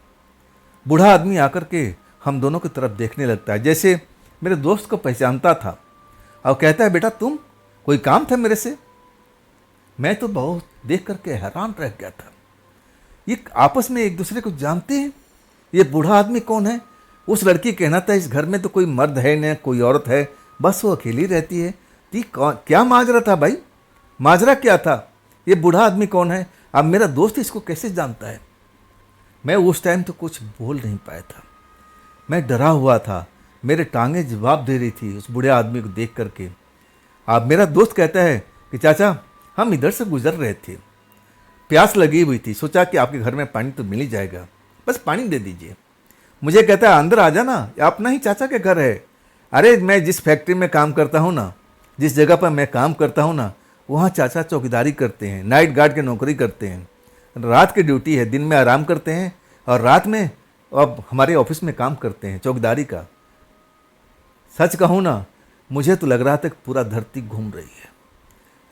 बूढ़ा आदमी आकर के हम दोनों की तरफ देखने लगता है, जैसे मेरे दोस्त को पहचानता था, और कहता है, बेटा तुम, कोई काम था मेरे से? मैं तो बहुत देख करके हैरान रह गया था। ये आपस में एक दूसरे को जानते हैं? ये बूढ़ा आदमी कौन है? उस लड़की कहना था, इस घर में तो कोई मर्द है न कोई औरत है, बस वो अकेली रहती है। क्या माजरा था भाई? माजरा क्या था? ये बूढ़ा आदमी कौन है? अब मेरा दोस्त इसको कैसे जानता है? मैं उस टाइम तो कुछ बोल नहीं पाया था, मैं डरा हुआ था। मेरे टांगें जवाब दे रही थी उस बूढ़े आदमी को देख करके। अब मेरा दोस्त कहता है कि चाचा, हम इधर से गुजर रहे थे, प्यास लगी हुई थी, सोचा कि आपके घर में पानी तो मिल ही जाएगा, बस पानी दे दीजिए। मुझे कहता है, अंदर आ जाना, अपना ही चाचा के घर है। अरे मैं जिस फैक्ट्री में काम करता हूँ ना, जिस जगह पर मैं काम करता हूँ ना, वहाँ चाचा चौकीदारी करते हैं, नाइट गार्ड की नौकरी करते हैं। रात की ड्यूटी है, दिन में आराम करते हैं, और रात में अब हमारे ऑफिस में काम करते हैं चौकीदारी का। सच कहूँ ना, मुझे तो लग रहा था कि पूरा धरती घूम रही है,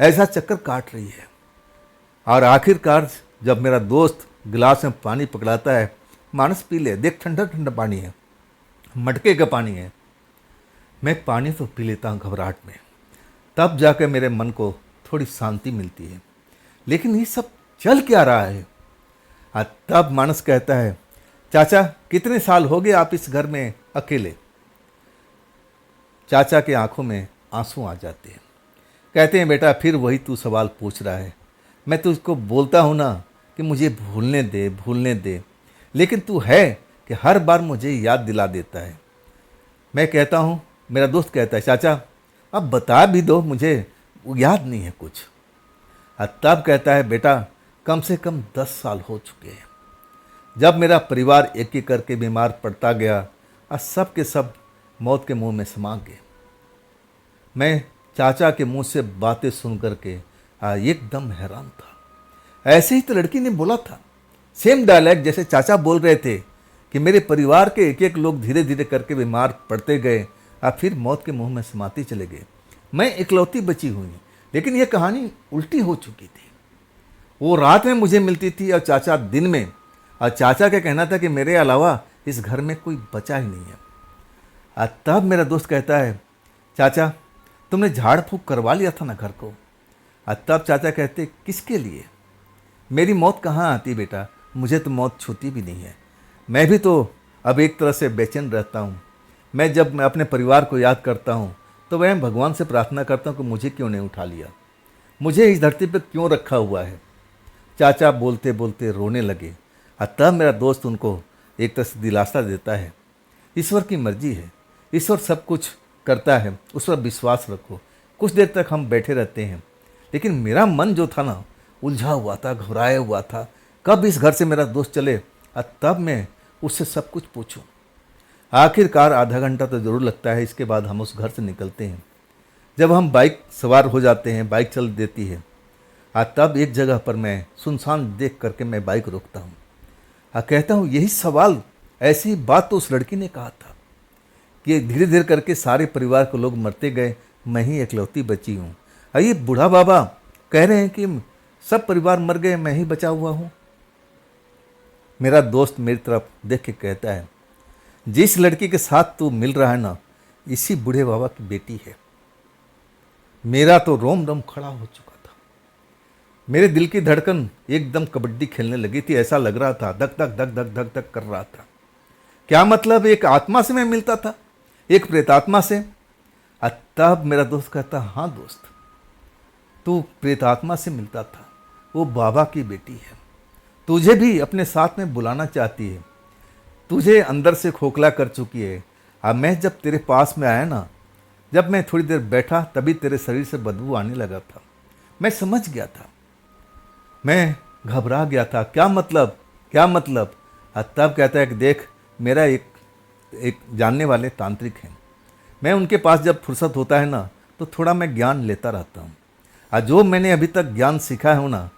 ऐसा चक्कर काट रही है। और आखिरकार जब मेरा दोस्त गिलास में पानी पकड़ाता है, मानस पी ले, देख ठंडा ठंडा पानी है, मटके का पानी है। मैं पानी तो पी लेता हूँ घबराहट में, तब जाकर मेरे मन को थोड़ी शांति मिलती है। लेकिन ये सब चल क्या रहा है? तब मानस कहता है, चाचा कितने साल हो गए आप इस घर में अकेले? चाचा के आंखों में आंसू आ जाते हैं। कहते हैं, बेटा फिर वही तू सवाल पूछ रहा है। मैं तुझको बोलता हूँ ना कि मुझे भूलने दे, लेकिन तू है कि हर बार मुझे याद दिला देता है। मैं कहता हूँ, मेरा दोस्त कहता है, चाचा अब बता भी दो, मुझे याद नहीं है कुछ। तब कहता है, बेटा कम से कम 10 साल हो चुके हैं जब मेरा परिवार एक एक करके बीमार पड़ता गया और सब के सब मौत के मुंह में समा गए। मैं चाचा के मुंह से बातें सुन करके एकदम हैरान था। ऐसे ही तो लड़की ने बोला था, सेम डायलॉग जैसे चाचा बोल रहे थे कि मेरे परिवार के एक एक लोग धीरे धीरे करके बीमार पड़ते गए और फिर मौत के मुंह में समाते चले गए। मैं इकलौती बची हुई, लेकिन यह कहानी उल्टी हो चुकी थी। वो रात में मुझे मिलती थी और चाचा दिन में, और चाचा का कहना था कि मेरे अलावा इस घर में कोई बचा ही नहीं है। तब मेरा दोस्त कहता है, चाचा तुमने झाड़ फूक करवा लिया था ना घर को? तब चाचा कहते, किसके लिए? मेरी मौत कहाँ आती बेटा, मुझे तो मौत छूती भी नहीं है। मैं भी तो अब एक तरह से बेचैन रहता हूँ। मैं अपने परिवार को याद करता हूँ तो मैं भगवान से प्रार्थना करता हूँ कि मुझे क्यों नहीं उठा लिया, मुझे इस धरती पर क्यों रखा हुआ है। चाचा बोलते बोलते रोने लगे। तब मेरा दोस्त उनको एक तरह से दिलासा देता है, ईश्वर की मर्जी है, ईश्वर सब कुछ करता है, उस पर विश्वास रखो। कुछ देर तक हम बैठे रहते हैं, लेकिन मेरा मन जो था ना, उलझा हुआ था, घबराया हुआ था, कब इस घर से मेरा दोस्त चले और तब मैं उससे सब कुछ पूछूं। आखिरकार आधा घंटा तो ज़रूर लगता है। इसके बाद हम उस घर से निकलते हैं। जब हम बाइक सवार हो जाते हैं, बाइक चल देती है, तब एक जगह पर मैं सुनसान देख करके मैं बाइक रोकता हूँ। कहता हूँ, यही सवाल, ऐसी बात तो उस लड़की ने कहा था कि धीरे धीरे करके सारे परिवार के लोग मरते गए, मैं ही इकलौती बची हूँ। ये बूढ़ा बाबा कह रहे हैं कि सब परिवार मर गए, मैं ही बचा हुआ हूँ। मेरा दोस्त मेरी तरफ देख के कहता है, जिस लड़की के साथ तू मिल रहा है ना, इसी बूढ़े बाबा की बेटी है। मेरा तो रोम रोम खड़ा हो चुका था। मेरे दिल की धड़कन एकदम कबड्डी खेलने लगी थी। ऐसा लग रहा था, धक धक धक धक धक धक कर रहा था। क्या मतलब, एक आत्मा से मैं मिलता था, एक प्रेतात्मा से? तब मेरा दोस्त कहता, हाँ दोस्त, तू प्रेतात्मा से मिलता था, वो बाबा की बेटी है, तुझे भी अपने साथ में बुलाना चाहती है, तुझे अंदर से खोखला कर चुकी है। अब मैं जब तेरे पास में आया ना, जब मैं थोड़ी देर बैठा, तभी तेरे शरीर से बदबू आने लगा था। मैं समझ गया था, मैं घबरा गया था, क्या मतलब क्या मतलब। तब कहता है कि देख, मेरा एक जानने वाले तांत्रिक हैं, मैं उनके पास जब फुर्सत होता है ना, तो थोड़ा मैं ज्ञान लेता रहता हूँ। और जो मैंने अभी तक ज्ञान सीखा है ना,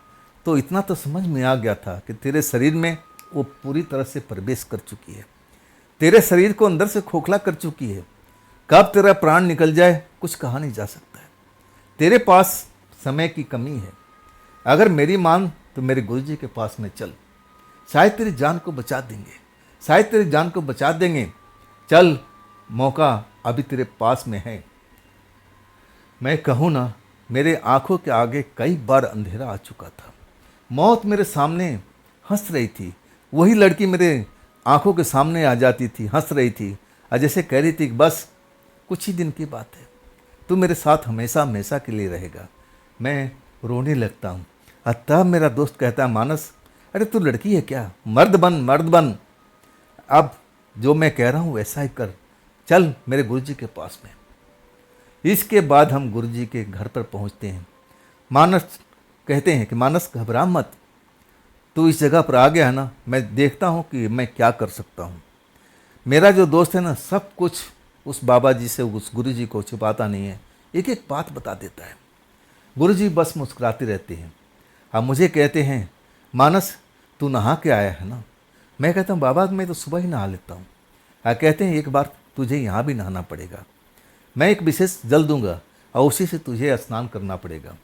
तो इतना तो समझ में आ गया था कि तेरे शरीर में वो पूरी तरह से प्रवेश कर चुकी है, तेरे शरीर को अंदर से खोखला कर चुकी है। कब तेरा प्राण निकल जाए कुछ कहा नहीं जा सकता है। तेरे पास समय की कमी है। अगर मेरी मान तो मेरे गुरुजी के पास में चल, शायद तेरी जान को बचा देंगे, शायद तेरी जान को बचा देंगे। चल, मौका अभी तेरे पास में है। मैं कहूँ ना, मेरे आंखों के आगे कई बार अंधेरा आ चुका था। मौत मेरे सामने हंस रही थी। वही लड़की मेरे आंखों के सामने आ जाती थी, हंस रही थी और जैसे कह रही थी कि बस कुछ ही दिन की बात है, तू मेरे साथ हमेशा हमेशा के लिए रहेगा। मैं रोने लगता हूँ। तब मेरा दोस्त कहता है, मानस अरे तू लड़की है क्या, मर्द बन, मर्द बन। अब जो मैं कह रहा हूँ वैसा ही कर, चल मेरे गुरुजी के पास में। इसके बाद हम गुरुजी के घर पर पहुँचते हैं। मानस कहते हैं कि मानस घबरा मत, तू इस जगह पर आ गया है ना, मैं देखता हूँ कि मैं क्या कर सकता हूँ। मेरा जो दोस्त है ना, सब कुछ उस बाबा जी से, उस गुरुजी को छुपाता नहीं है, एक एक बात बता देता है। गुरुजी बस मुस्कुराते रहते हैं। अब मुझे कहते हैं, मानस तू नहा के आया है ना? मैं कहता हूँ, बाबा मैं तो सुबह ही नहा लेता हूँ। कहते हैं, एक बार तुझे यहाँ भी नहाना पड़ेगा, मैं एक विशेष जल दूंगा और उसी से तुझे स्नान करना पड़ेगा।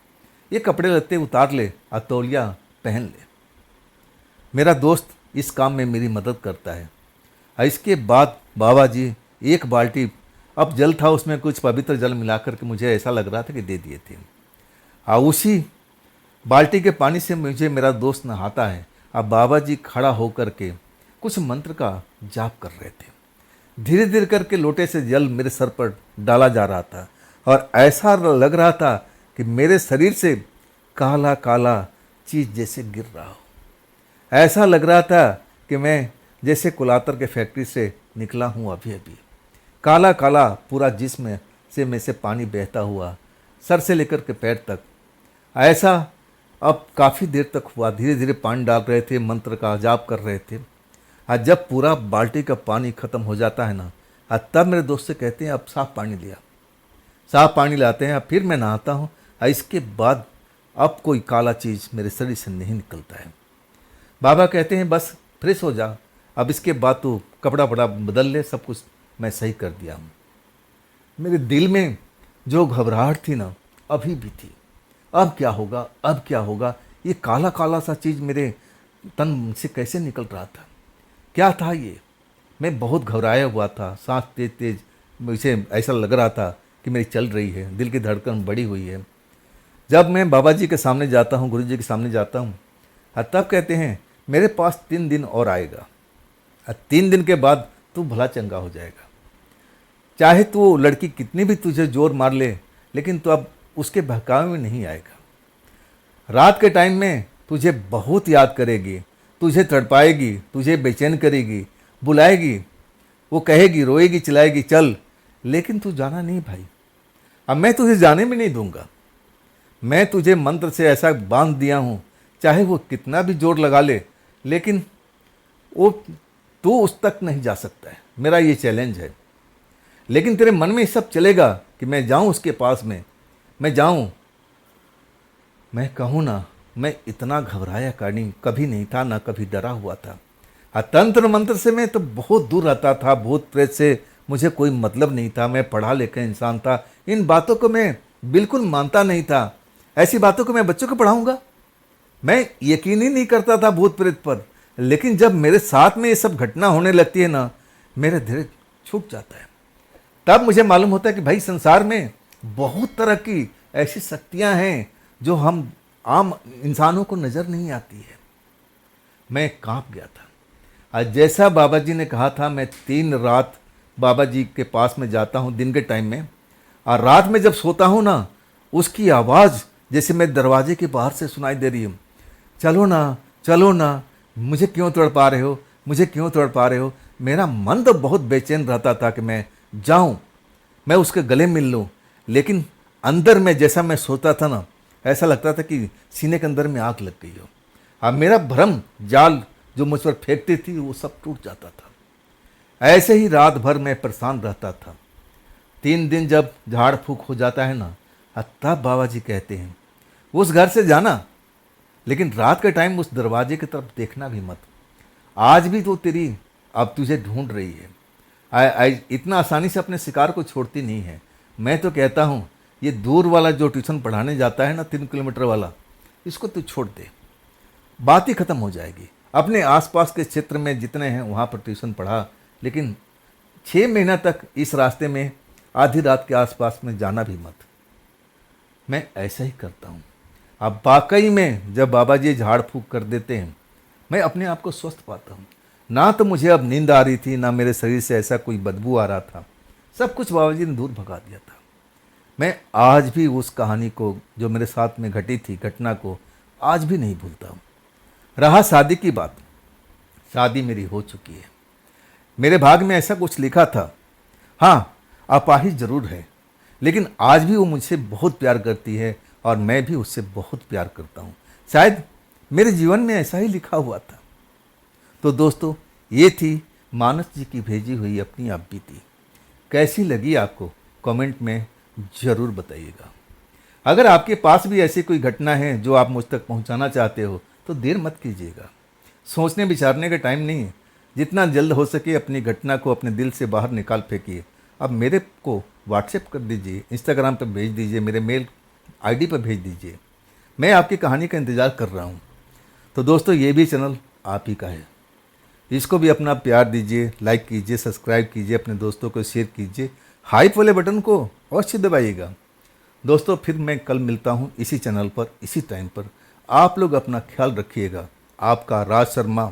ये कपड़े लत्ते उतार ले और तौलिया पहन ले। मेरा दोस्त इस काम में मेरी मदद करता है। और इसके बाद बाबा जी एक बाल्टी, अब जल था उसमें कुछ पवित्र जल मिलाकर के मुझे ऐसा लग रहा था कि दे दिए थे। और उसी बाल्टी के पानी से मुझे मेरा दोस्त नहाता है। अब बाबा जी खड़ा होकर के कुछ मंत्र का जाप कर रहे थे। धीरे धीरे करके लोटे से जल मेरे सर पर डाला जा रहा था और ऐसा लग रहा था कि मेरे शरीर से काला काला चीज़ जैसे गिर रहा हो। ऐसा लग रहा था कि मैं जैसे कुलातर के फैक्ट्री से निकला हूँ अभी अभी। काला काला पूरा जिस्म से में से पानी बहता हुआ सर से लेकर के पैर तक। ऐसा अब काफ़ी देर तक हुआ। धीरे धीरे पानी डाल रहे थे, मंत्र का जाप कर रहे थे। और जब पूरा बाल्टी का पानी ख़त्म हो जाता है ना, तब मेरे दोस्त से कहते हैं अब साफ़ पानी लिया। साफ़ पानी लाते हैं, अब फिर मैं नहाता हूँ। इसके बाद अब कोई काला चीज़ मेरे शरीर से नहीं निकलता है। बाबा कहते हैं बस फ्रेश हो जा, अब इसके बाद तू कपड़ा वपड़ा बदल ले, सब कुछ मैं सही कर दिया हूँ। मेरे दिल में जो घबराहट थी ना अभी भी थी। अब क्या होगा, अब क्या होगा, ये काला काला सा चीज़ मेरे तन से कैसे निकल रहा था, क्या था ये। मैं बहुत घबराया हुआ था, सांस तेज तेज मुझे ऐसा लग रहा था कि मेरी चल रही है, दिल की धड़कन बढ़ी हुई है। जब मैं बाबा जी के सामने जाता हूँ, गुरु जी के सामने जाता हूँ, तब कहते हैं मेरे पास 3 दिन और आएगा, 3 दिन के बाद तू भला चंगा हो जाएगा। चाहे तू लड़की कितनी भी तुझे जोर मार ले, लेकिन तू अब उसके बहकावे में नहीं आएगा। रात के टाइम में तुझे बहुत याद करेगी, तुझे तड़पाएगी, तुझे बेचैन करेगी, बुलाएगी, वो कहेगी, रोएगी, चिल्लाएगी चल, लेकिन तू जाना नहीं भाई। अब मैं तुझे जाने में नहीं दूंगा। मैं तुझे मंत्र से ऐसा बांध दिया हूँ, चाहे वो कितना भी जोर लगा ले, लेकिन वो तू उस तक नहीं जा सकता है। मेरा ये चैलेंज है। लेकिन तेरे मन में सब चलेगा कि मैं जाऊँ उसके पास में, मैं जाऊँ। मैं कहूँ ना, मैं इतना घबराया कभी नहीं था, ना कभी डरा हुआ था। तंत्र मंत्र से मैं तो बहुत दूर रहता था, भूत प्रेत से मुझे कोई मतलब नहीं था। मैं पढ़ा लिखा इंसान था, इन बातों को मैं बिल्कुल मानता नहीं था। ऐसी बातों को मैं बच्चों को पढ़ाऊंगा? मैं यकीन ही नहीं करता था भूत प्रेत पर। लेकिन जब मेरे साथ में ये सब घटना होने लगती है ना, मेरे धीरे छूट जाता है। तब मुझे मालूम होता है कि भाई संसार में बहुत तरह की ऐसी शक्तियां हैं जो हम आम इंसानों को नज़र नहीं आती है। मैं कांप गया था। आज जैसा बाबा जी ने कहा था, मैं 3 रात बाबा जी के पास में जाता हूँ दिन के टाइम में, और रात में जब सोता हूँ ना, उसकी आवाज़ जैसे मैं दरवाजे के बाहर से सुनाई दे रही हूँ, चलो ना चलो ना, मुझे क्यों तड़पा रहे हो, मुझे क्यों तड़पा रहे हो। मेरा मन तो बहुत बेचैन रहता था कि मैं जाऊँ, मैं उसके गले मिल लूँ। लेकिन अंदर में जैसा मैं सोता था ना, ऐसा लगता था कि सीने के अंदर में आग लग गई हो। अब मेरा भ्रम जाल जो मुझ पर फेंकती थी वो सब टूट जाता था। ऐसे ही रात भर मैं परेशान रहता था। 3 दिन जब झाड़ फूक हो जाता है ना, तब बाबा जी कहते हैं उस घर से जाना, लेकिन रात के टाइम उस दरवाजे की तरफ देखना भी मत। आज भी तो तेरी अब तुझे ढूंढ रही है। इतना आसानी से अपने शिकार को छोड़ती नहीं है। मैं तो कहता हूँ ये दूर वाला जो ट्यूशन पढ़ाने जाता है ना, 3 किलोमीटर वाला, इसको तू छोड़ दे, बात ही ख़त्म हो जाएगी। अपने आसपास के क्षेत्र में जितने हैं वहाँ पर ट्यूशन पढ़ा, लेकिन 6 महीना तक इस रास्ते में आधी रात के आसपास में जाना भी मत। मैं ऐसा ही करता हूँ। अब वाकई में जब बाबा जी झाड़ फूक कर देते हैं, मैं अपने आप को स्वस्थ पाता हूँ। ना तो मुझे अब नींद आ रही थी, ना मेरे शरीर से ऐसा कोई बदबू आ रहा था। सब कुछ बाबा जी ने दूर भगा दिया था। मैं आज भी उस कहानी को जो मेरे साथ में घटी थी, घटना को आज भी नहीं भूलता हूँ। रहा शादी की बात, शादी मेरी हो चुकी है। मेरे भाग में ऐसा कुछ लिखा था। हाँ, अपाहिज जरूर है, लेकिन आज भी वो मुझसे बहुत प्यार करती है और मैं भी उससे बहुत प्यार करता हूँ। शायद मेरे जीवन में ऐसा ही लिखा हुआ था। तो दोस्तों, ये थी मानस जी की भेजी हुई अपनी आप बीती। कैसी लगी आपको कमेंट में ज़रूर बताइएगा। अगर आपके पास भी ऐसी कोई घटना है जो आप मुझ तक पहुंचाना चाहते हो तो देर मत कीजिएगा। सोचने विचारने का टाइम नहीं है। जितना जल्द हो सके अपनी घटना को अपने दिल से बाहर निकाल फेंकिए। अब मेरे को व्हाट्सएप कर दीजिए, इंस्टाग्राम पर भेज दीजिए, मेरे मेल आईडी पर भेज दीजिए। मैं आपकी कहानी का इंतज़ार कर रहा हूँ। तो दोस्तों, ये भी चैनल आप ही का है, इसको भी अपना प्यार दीजिए, लाइक कीजिए, सब्सक्राइब कीजिए, अपने दोस्तों को शेयर कीजिए, हाइप वाले बटन को अवश्य दबाइएगा। दोस्तों, फिर मैं कल मिलता हूँ इसी चैनल पर, इसी टाइम पर। आप लोग अपना ख्याल रखिएगा। आपका राज शर्मा।